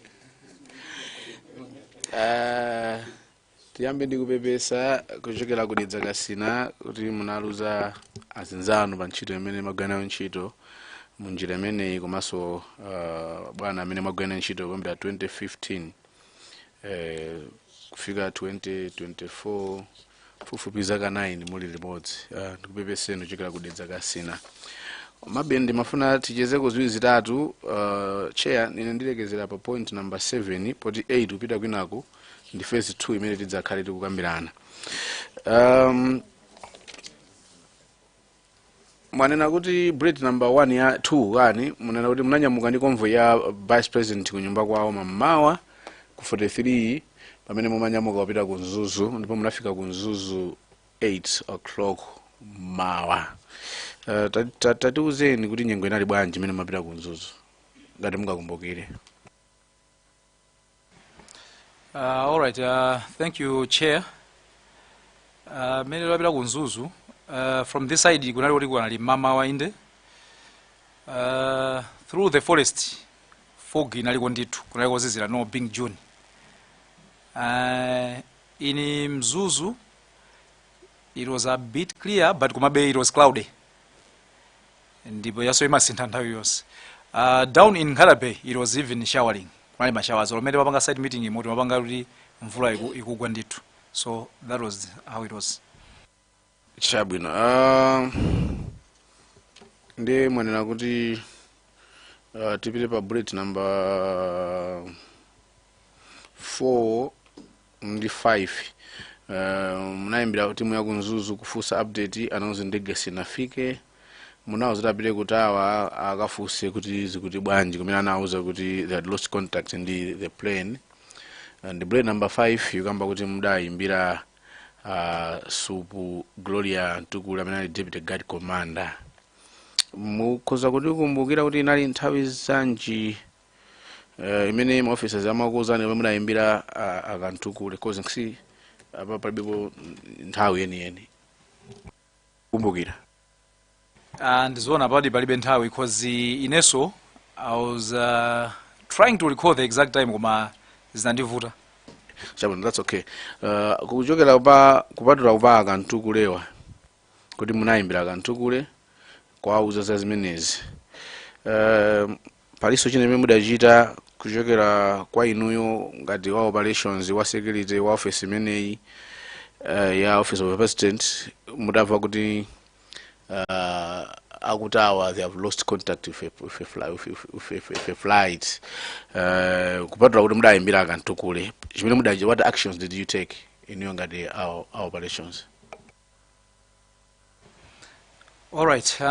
Tiyambe ndikupepesa kuchokera kudedza kasina kuti munaluza azinzanu pa ntchito imene magwira ntchito munjira imeneyi komanso bwana amene magwira ntchito kuyambira 2015 kufika 2024 fufupi zaka 9 muli limodzi. Ndikupepeseni kuchokera kudedza kasina. Mabendi mafuna tichezeko ziwiri zitatu. Chair nine ndilekezera pa point number 7 poti 8 upita kwinaku ndi phase 2 imene tidzakhale tikukambirana. Mwanena kuti bread number 1 ya 2 kani munena kuti munanyamuka ndi convoy ya vice president kunyumba kwawo mamawa ku 43 pamene mumanyamuka kupita ku Nzuzu ndipo munafika ku Nzuzu 8 o'clock mawa. Tatiuzeni kuti nyengo inali bwanji imene mapita ku Nzuzu ngati mungakumbukire. All right, thank you, Chair. Mene lapita ku Nzuzu from this side kunali kuti kunali mama wainde through the forest fog inaliko ndithu kunali kozizira no being June. In Mzuzu it was a bit clear but kumabe it was cloudy ndipo yaso imasintha nthawi yonse. Down in Nkalabe it was even showering kunali mashowers olomene mapanga side meeting imoti mapanga kuti mvula ikugwa ndithu. So that was how it was. Chabwino. Ndi mwanena kuti tipite pa bullet number 4 ndi 5. Munayimbira timu ya kunzuzu kufusa update anauze ndege sinafike. Munawo zitapite kutawa akafuse kuti zikuti bwanji kumene anauza kuti they had lost contact in the plane. And bullet number 5 yukamba kuti mudayimbira Supu Gloria Ntukule amene ali deputy guard commander. Mukhoza kuti kumbukira kuti inali nthawi zanji imene ma officers amakuuzani omwe mudayimbira akantukule cause nksi apa palibepo nthawi yeniyeni kumbukira. Ndizoona palibe nthawi because ineso I was trying to recall the exact time koma zinandivuta. Chabwino, that's okay. Kuchokera kupatula kupa akantukulewa kuti munayimbira akantukule kwauza za zimenezi. Paliso chimene mudachita kuchokera kwa inuyo ngati wa operations wa security wa office imeneyi ya office of the president mudamva kuti akutawa they have lost contact with a flight. Kupatula kuti mudayimbira akantukule chimene mudachi, what actions did you take inuyo ngati our operations? Alright,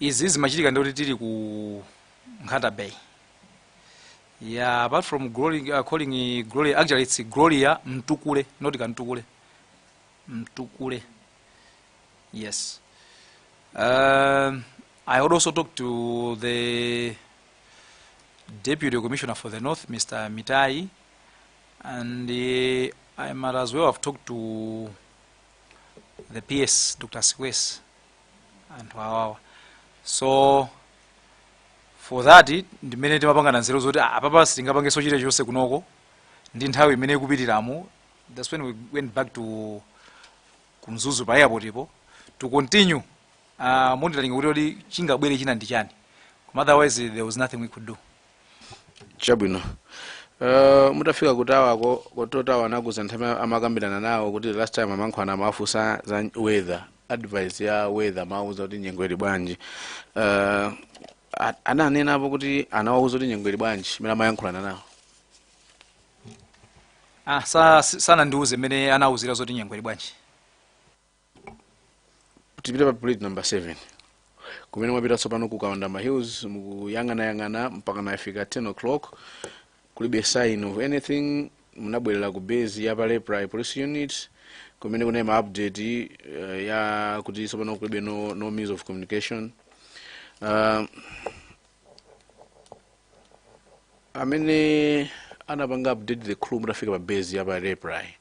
izi zimachitika ndoti tili ku Nkhata Bay. Yeah, apart from calling Gloria, actually it's Gloria Mtukule, not Kantukule. Mtukule. Yes. I would also talk to the Deputy Commissioner for the North, Mr. Mitai, and I might as well have talked to the PS, Dr. Sikwes, and Wawawa. So, for that, the minute mapanga na nzero zoti papa singapange sochire chose kunoko ndi nthawi imene ikupitiramo. That's when we went back to Kunzuzu pa airport ipo to continue monitoring kuti chingabwere china ndi chani. Otherwise there was nothing we could do. Chabwino. Mutafika kutawako kototawa anakuza nthawi amakambirana nawo kuti last time amankhwana amafusa za weather, advice ya weather mauza kuti nyengo ili bwanji. Ananena apo kuti anawauza kuti nyengo ili bwanji mena amayankhulana nawo. Sana ndiuze mene anauzira zoti nyengo ili bwanji. Tipita pa bullet number 7. Kumene mwapita tsopano ku Kawandama Hills mukuyang'ana mpaka nafika 10 o'clock. Kulibe sign of anything. Munabwerera ku base ya Parliamentary police unit kumene kunema update ya kuti tsopano kulibe no means of communication. Amene anapanga update the crew mutafika pa base ya Parliamentary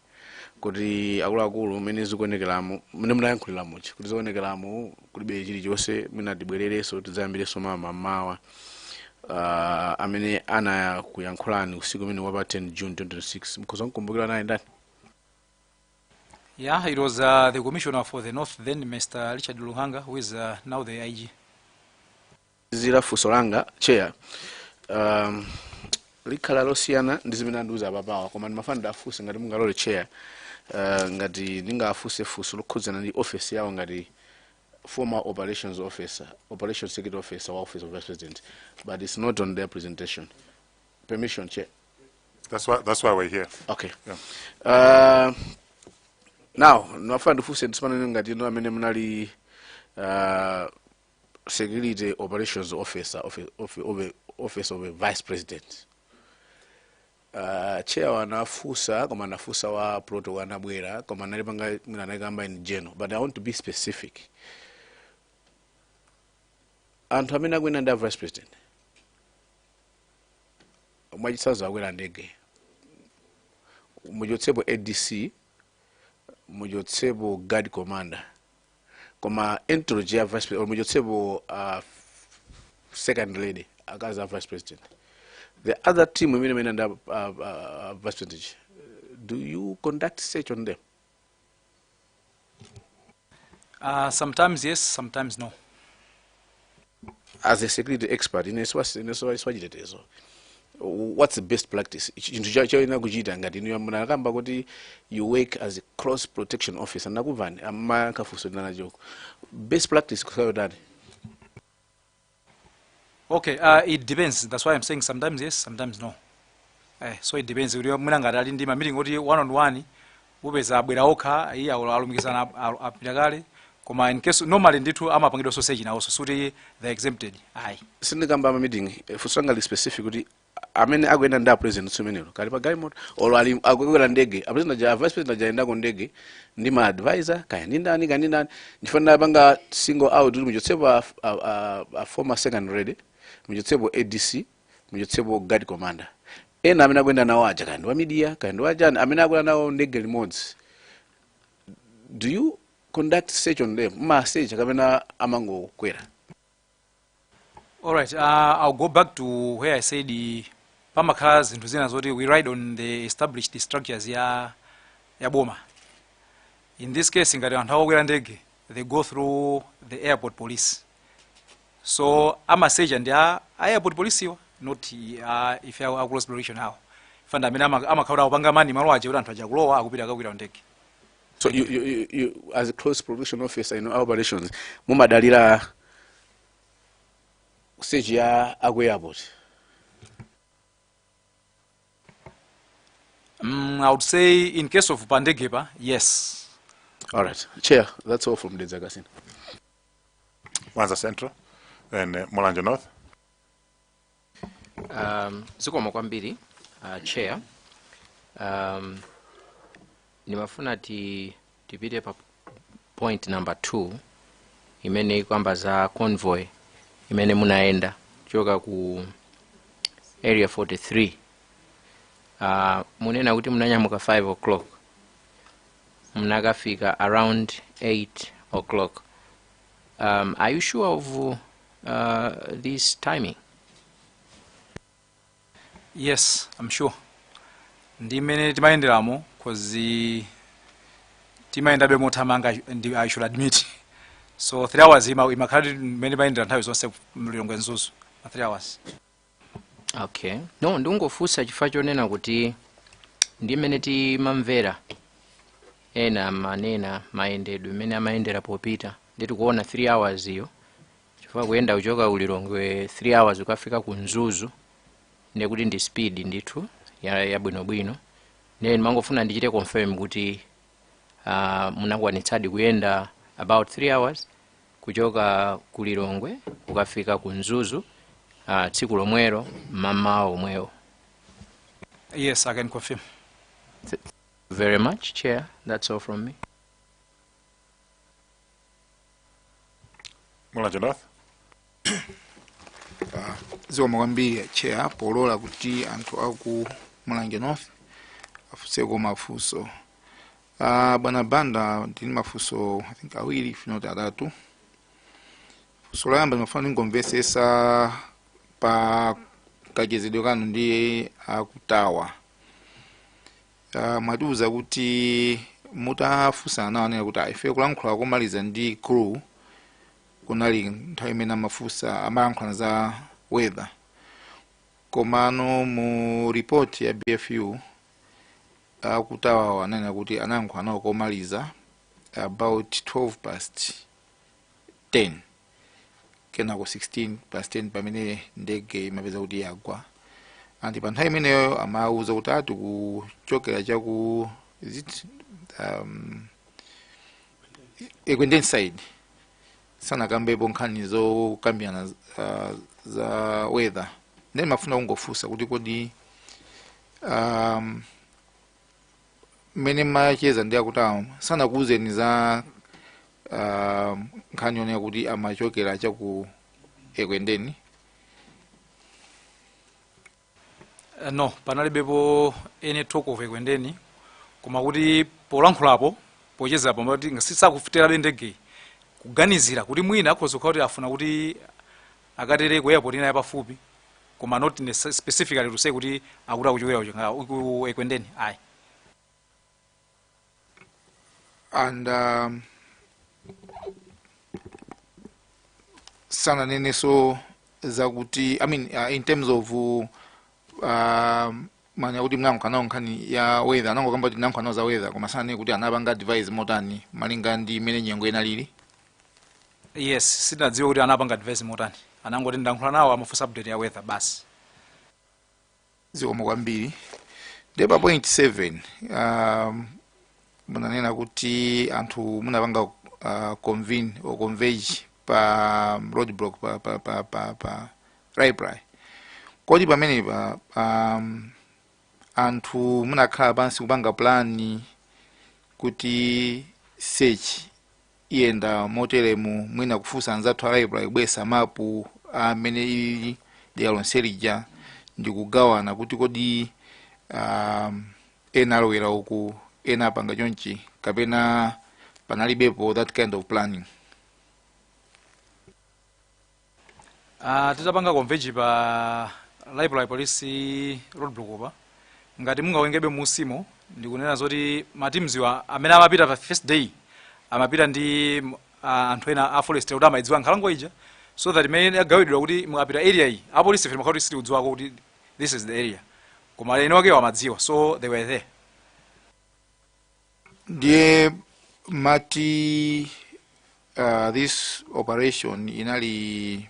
kuti akuluakulu mene zikuonekeramo mene munayankhuliramo kuti zikuonekeramo kulibe chilichonse mwina tibwerereso tizayambireso mamawa. Amene anakuyankhulani usiku umene wapa 10 June 2026 mkhoza mkumbukira naye ndani? Yeah, it was the Commissioner for the North then, Mr. Richard Luhanga, who is now the IG. Zira fusolanga chair likhala losiyana ndi zimene andiuza apapawa koma ndimafuna ndafuse ngati mungalole chair ngati ndingafuse fuso lokhudzana ndi office yawo ngati former operations officer, operations security officer wa office of vice president, but it's not on their presentation. Permission, chair. That's why we're here. Okay. Yeah. Now ndimafuna ndifuse ndisimane ngati ino amene munali security operations officer office of a vice president. Chair wanafusa koma nafusa wa protocol anabwera koma nalipanga mwina anakamba in general, but I want to be specific. Anthu amene akwena ndi vice president mwachisazo akwera ndege mujotsepo ADC mujotsepo guard commander koma entourage ya vice president mujotsepo second lady akaza vice president. The other team women and vice president, do you conduct search on them? Sometimes yes, sometimes no. As a security expert in what's the best practice chinthu chaina kuchita ngati inu munakamba kuti you work as a cross protection officer nakuvani amakafuso ndinanachoko best practice kusayotani. Okay, it depends. That's why I'm saying sometimes yes, sometimes no. So it depends. Mwina ngati ali ndi ma meeting oti one on one upeza abwera okha iye alumikizana apita kale. Koma in case normally ndithu amapangidwa sausage nawo so suti they exempted. Ayi. Sindikamba ma meeting fusangali specific kuti amene akuyenda ndi president sumenero kali pa galimoto olo ali akukwera ndege president ja vice president ja endako ndege ndi ma advisor kaya ndi ndani kandi ndani ndifuna panga single out kuti muchotsepo a former second ready muchotsepo ADC muchotsepo guard commander ena amene akuyenda nawo aja kandi wa media kandi wajani amene akuyenda nawo ndege limodzi. Do you conduct search on them ma search kapena amangokwera? All right, I'll go back to where I said the pamakhala zinthu zina zoti we ride on the established structures ya boma. In this case ngati anthu akwera ndege they go through the airport police. So amaseja ndi airport police iwa not if you are close exploration how. Fanda amene amakhala upanga mani malo aje kuti anthu aja kulowa akupita akakwera ndege. So you as a close production officer in operations mumadalira stage ya Agwe Airport? I would say in case of Pandegepa, yes. All right, Chair, that's all from Dedzagasin. Mwanza Central, then Mulanje North. Zikomo kwambiri, Chair. Nimafuna tipite pa point number 2 imene kwamba za convoy imene munaenda choka ku area 43. Munena kuti munanyamuka 5 o'clock munakafika around 8 o'clock. Are you sure of this timing? Yes, I'm sure. Ndi mene timayenderamo cause timayenda be mothamanga I should admit. So 3 hours imakhala mene mayendera nthawi zonse mlilongwe nzuzu 3 hours. Okay. No, ndingofunsa chifukwa chonena kuti ndi mene timamvera ena manena mayendedwe mene amayendera popita ndi tikuona 3 hours iyo chifukwa kuyenda kuchoka ulilongwe 3 hours ukafika ku Nzuzu ndikuti ndi speed ndithu ya bwinobwino. Then mangofuna ndichite confirm kuti munakwanitsadi kuyenda about 3 hours kuchoka kulilongwe ukafika ku Nzuzu tsiku lomwero mama omwewo. Yes, I can confirm. Very much, Chair. That's all from me. Mulanje North. Zikomo kwambiri Chair polola kuti anthu aku Mulanje North afuseko mafuso. Bwana Banda ndini mafuso I think awiri if not atatu. Fuso la yamba mafuna ngomvesesa pa kachezedwe kanu ndi akutawa. Matuza kuti mutafusa nawanena kuti ife kulankhula komaliza ndi crew kunali nthawi imene amafusa amayankhula za weather. Komano mu report ya BFU akutawa wanena kuti anayankhula nawo komaliza about 10:12 kenako 16:10 pamene ndege imapeza kuti yagwa. Anti pa nthawi imeneyo amauza kuti ati kuchokera chaku Ekwendeni side sana kambepo nkhani zokambirana za weather. Then mafuna kungofunsa kuti kodi mene macheza ndi akutawa sana kuuzeni za nkhani yonena kuti amachokera chaku Ekwendeni? No, panalibepo any talk of Ekwendeni koma kuti polankhulapo pochezapo mati ngasisakufitira bendege kuganizira kuti mwina akhoza kuti afuna kuti akatere ku airport ina yapafupi koma not specifically to say kuti akuta kuchokera ku Ekwendeni. Ayi. And sana nene so zakuti I mean in terms of manya kuti mnankhanawo nkhani ya weather anangokamba kuti mnankhanawo za weather koma sanene kuti anapanga advise motani malinga ndi imene nyengo inalili. Yes, sinadziwa kuti anapanga advise motani. Anangoti ndayankhula nawo amafunsa update ya weather basi. Zikomo kwambiri. Deba point 7 munanena kuti anthu munapanga convene or converge pa roadblock pa library. Kodi pamene anthu munakhala pansi kupanga plani kuti search iyenda moteremu mwina kufunsa anzathu a library kubwesa mapu amene ili dera lonse lija ndi kugawana kuti kodi ena alowera uku ena apanga chonchi kapena panalibepo that kind of planning. Titapanga converge pa library police roadblock opa ngati mungawengebe musimo ndikunena zoti matimziwa amene amapita pa first day amapita ndi anthu ena a forest kuti amadziwa nkhalango ija so that imene agawidwa kuti mukapita area iyi apolisi fere makhauti sili kudziwako kuti this is the area koma eno ake amadziwa so they were there. Ndiye mati this operation inali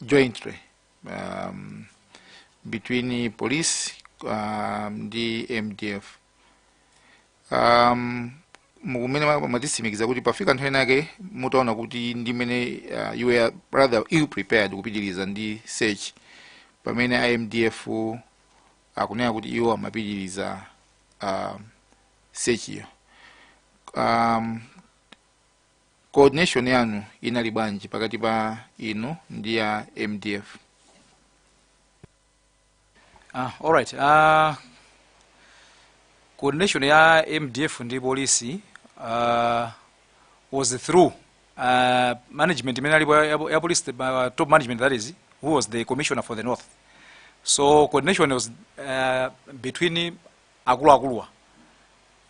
jointly between police ndi MDF. Mukumene matisimikiza kuti pafika nthawi nake mutaona kuti ndi mene you were rather ill prepared kupitiriza ndi search pamene IMDF akunena kuti iwo amapitiriza search iyo. Coordination yanu inali bwanji pakati pa ino ndi ya MDF? All right. Coordination ya MDF ndi police was through management ya police, top management, that is, who was the commissioner for the north. So coordination was between akuluakuluwa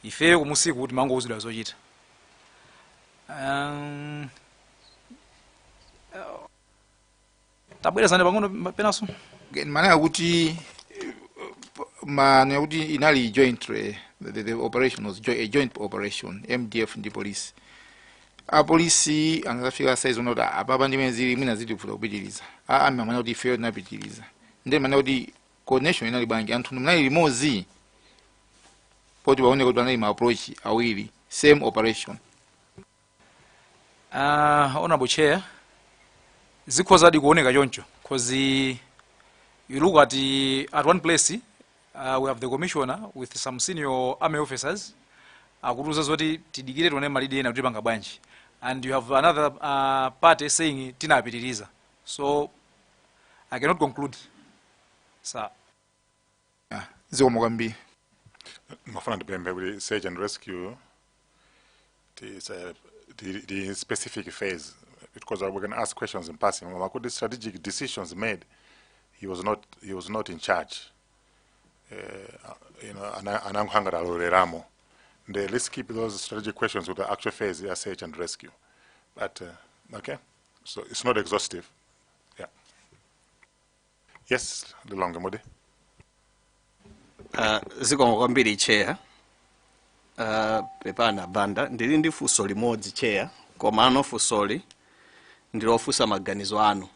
ife kumusiku kuti mangouzidwa zochita. Tabwera zane pang'ono penaso manena kuti inali jointly the operation was a joint operation MDF ndi police. Apolisi anazafika size unoti apapa ndi mezili mwina zitifuta kupitiriza manena kuti ife tinapitiriza ndi manena kuti coordination inali bwanji anthu munali limodzi poti paone kuti panali ma approach awiri same operation. Honorable Chair, zikhozadi kuoneka choncho because you look at one place we have the commissioner with some senior army officers akutuza zoti tidikire tione malidi ena kuti panga bwanji, and you have another party saying tinapitiriza, so I cannot conclude sir. Zikomo kwambiri. Mafuna ndipembe kuti search and rescue the specific phase, because we can ask questions in passing. Could the strategic decisions made, he was not in charge. Let's keep those strategic questions with the actual phase, search and rescue. But okay, so it's not exhaustive. Yeah. Yes, the longer mode. Zikomo kwambiri Chair. Pepana Banda ndili ndi funso limodzi Chair, koma ano funsoli ndilofunsa maganizo anu.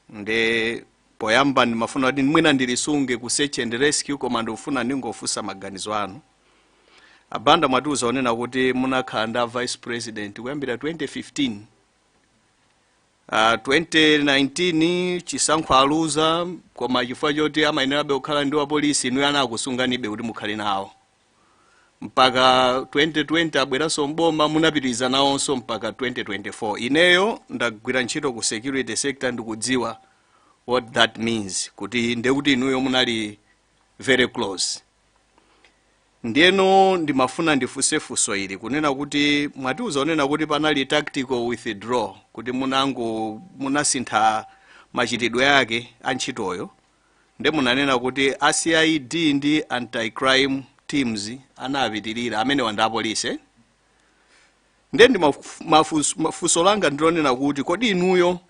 Nde poyamba ndimafuna kuti mwina ndilisunge ku search and rescue, koma ndikufuna ndingofunsa maganizo anu. Abanda mwatiuza onena kuti munakhala ndi vice president kuyambira 2015. 2019 chisankho aluza, koma chifukwa choti amayenerabe kukhala ndi apolisi inu anakusunganibe kuti mukhale nawo. Mpaka 2020 abweranso mboma munapitiriza nawonso mpaka 2024. Ineyo ndagwira ntchito ku security sector ndikudziwa what that means, kuti ndekuti inuyo munali very close. Ndieno ndimafuna ndifunse funso ili kunena kuti mwatiuza onena kuti panali tactical withdraw, kuti munasintha machitidwe yake antchitoyo, nde munanena kuti ACID ndi anti-crime teams anapitirira amene wanda apolisi. Nde mafunso langa ndilonena kuti kodi inuyo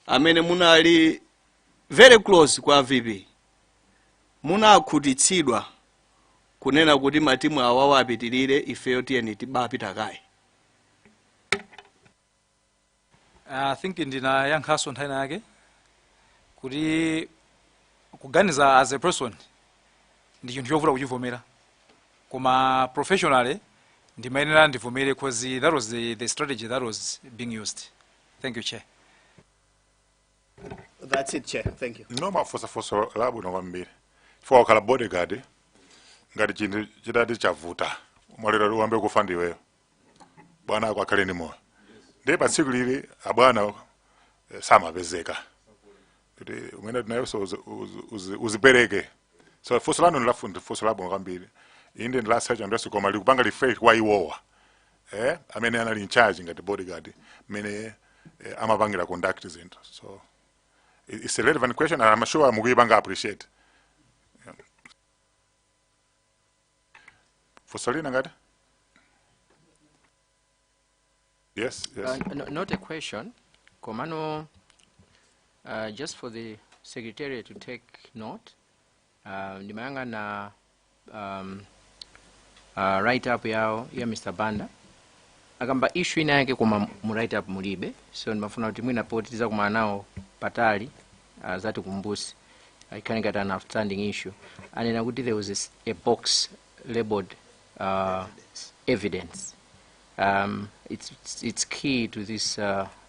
amene munali very close kwa VP munakhutitsidwa kunena kuti matimu awawo apitirire ifeyo tiyeni tibapita kaye? I think ndinayankhaso nthani yake kuti kuganiza as a person ndi chinthu chovuta kuchivomera, koma professionally ndimayenera ndivomere because that was the strategy that was being used. Thank you, Chair. That's it, Chair. Thank you. No mafosa labu no kwambiri. Chifukwa wakhala bodyguard ngati chinthu chitati chavuta mwalero uambe kufa ndiweyo bwana ako akhale ndi moyo ndiye pa tsiku lili abwana samapezeka kuti umene tinayo uzipereke. So fosa lanu ndilafundi fosa labu kwambiri inde ndilasearch and koma likupanga refresh kwa iwowa amene anali in charge ngati bodyguard amene amapangira conduct zinthu. So it's a relevant question and I'm sure mukuyipanga appreciate. For Salina, ngati? Yes, yes. No, not a question. Komano, just for the Secretariat to take note, ndimayanga na write-up ya Mr. Banda. Akamba issue ina yake kuma mu write-up mulibe, so ndimafuna kuti mwina potiza kuma nao patali zati kumbusi. I can't get an outstanding issue. And then I would there was a box labeled evidence. It's key to this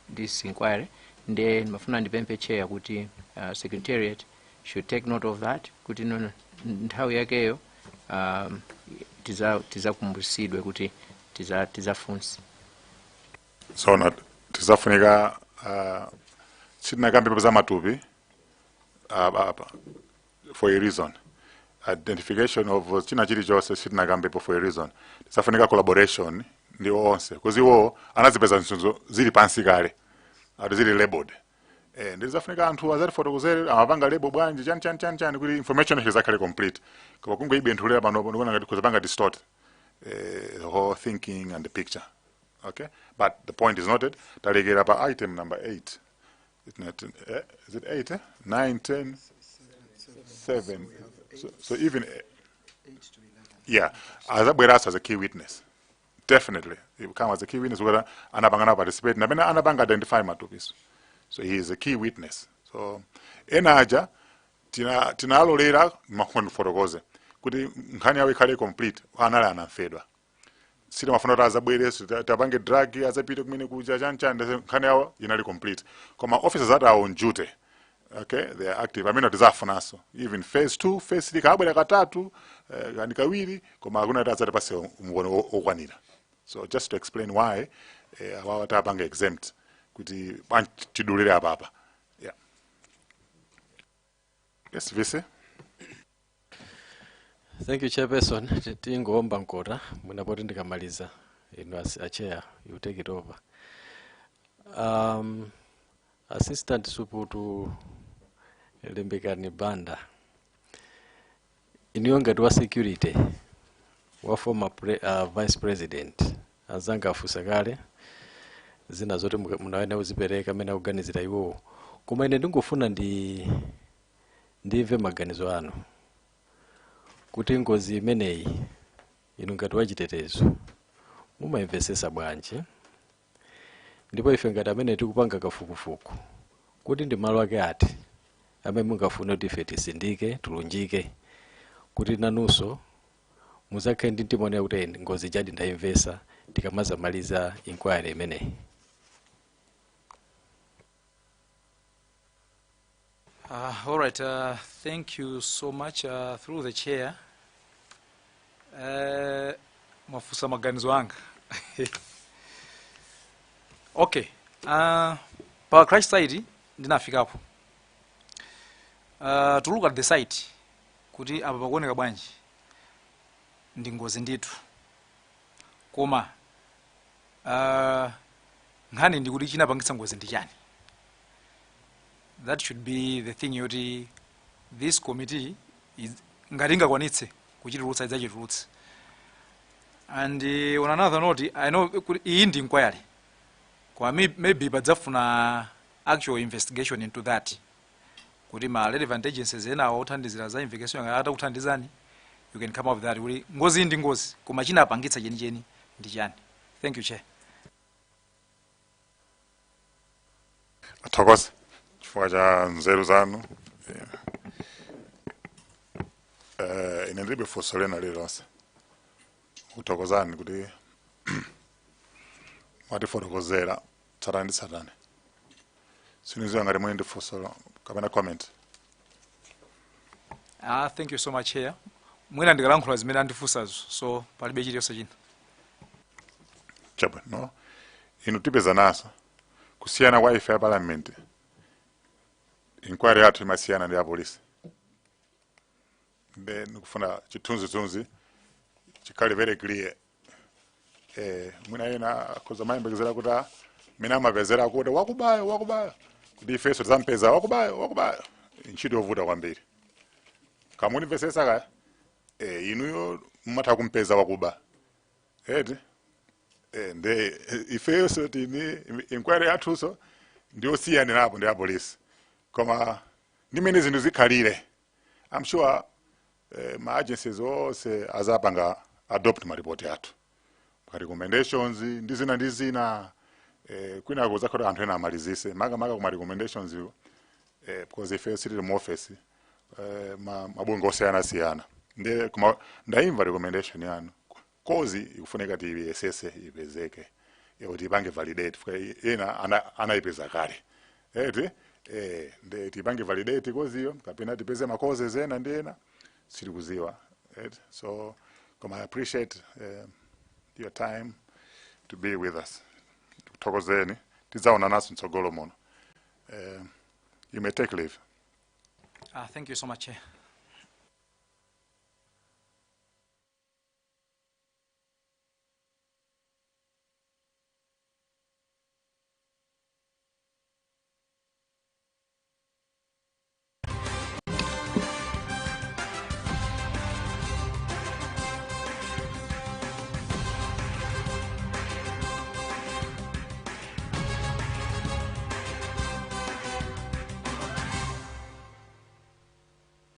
this inquiry. Then mafuna ndipempe chair kuti Secretariat should take note of that. Kuti no nthawi yakeyo tiza kumbusidwe kuti tiza funsi. So not tizafunika sitinakambe za matupi for a reason. Identification of china chili chose sitinakambe for a reason. Tizafunika collaboration ndi onse because iwo anazipeza nsonzo zili pansi kale ati zili labeled. Ndizafunika anthu azati fotokozere amapanga label bwanji chan kuti information izakhale complete. Koma kungo ibentulera pano ndikuona ngati kuzapanga distort the whole thinking and the picture. Okay, but the point is noted. Talegera pa item number 8. Is it 8? 9, 10, 7. So even yeah, as a key witness, definitely he will come as a key witness. Whether anabanga participate, na bena anabanga identify matupis. So he is a key witness. So enaja tina alolera makondo fotokoze. Kuti nkhani yawe ikhale complete. Anala anafedwa. Sina mafuna razabwere tabange drug azapite kumene kuja chancha nkhani yawo inali complete. Koma officers that are on duty, okay, they are active. Amene tizafunaso even phase 2 phase 3 kabwera katatu kandi kawiri koma akuna tazati pase umukono okwanira. So just to explain why awawa tabange exempt kuti tidulire apa. Yeah. Yes, Vice. Thank you, Chairperson. Tingomba nkota munapoti ndikamaliza ino a chair, you take it over. Assistant Suputu Limbikani Banda, iniyo ngati wa security wa former vice president azanga afusakale zina zote munawena uzipereka mena kuganizira iwo koma ine ndingofuna ndimve maganizo anu kuti ngozi imeneyi inu ngati wachitetezo mumaimvesesa bwanji ndipo ife ngati amene tikupanga kafukufuku kuti ndi malo ake ati amene mungafune kuti ife tisindike tulunjike kuti nanunso muzakhale ndi mtima kuti ngozi jadi ndaimvesa tikamazamaliza inquiry imeneyi. All right, thank you so much through the chair. Mafusa maganizo anga. Okay, pa crash site ndinafika hapo. To look at the site kuti apa pakuoneka bwanji ndi ngozi ndithu koma nkhani ndi kuti chinapangitsa ngozi ndi chani. That should be the thing yoti this committee is ngati ingakwanitse kuchitulutsa idzachitulutsa. And on another note, I know iyi ndi inquiry kwa maybe padzafuna actual investigation into that kuti ma relevant agencies ena othandizira za investigation ngati atakuthandizani, you can come up with that. Kuti ngozi ndi ngozi, koma chinapangitsa chenicheni ndi chani. Thank you, Chair. Athokoze chifukwa cha nzeru zanu. Ine ndilibe funso lena lililonse. Kuthokozani kuti mwatifotokozera tsatani ndi tsatani. Siniziwa ngati muli ndi funso kapena comment. Thank you so much, Chair. Mwina ndikalankhula zimene andifunsazo, so palibe chiliyonse china. Chabwino, no? Inu tipeza naso kusiyana kwa ife ya Parliament. Inquiry yathu imasiyana ndi ya polisi. Nikufuna chithunzi chikali very clear. Mwina ena koza mayembekezera kuti mina amapezera kuti wakubayo kuti ifeso tizampeza wakubayo ntchito yovuta kwambiri. Kamunimvesesa kaya inuyo mumatha kumpeza wakuba. Nde ifeso tini inquiry yathuso ndiyosiyana napo ndi ya polisi. Koma ndimene zinthu zikhalire. I'm sure ma agencies ose azapanga adopt ma report yathu. Ma recommendations ndi zina kwina kuzakhota anthu ena amalizise maka kuma recommendations because ife sitili mu office mabungo osiyana ndi kuma ndaimva recommendation yanu kozi ikufuneka ti assess ipezeke kuti ipange validate ena anaipeza kale ndi tipange validate koziyo kapena tipeze ma causes ena ndi ena sili kuziwa. So I appreciate your time to be with us. Thokozeni tizaona naso mtsogolo muno. You may take leave. Thank you so much, Chair.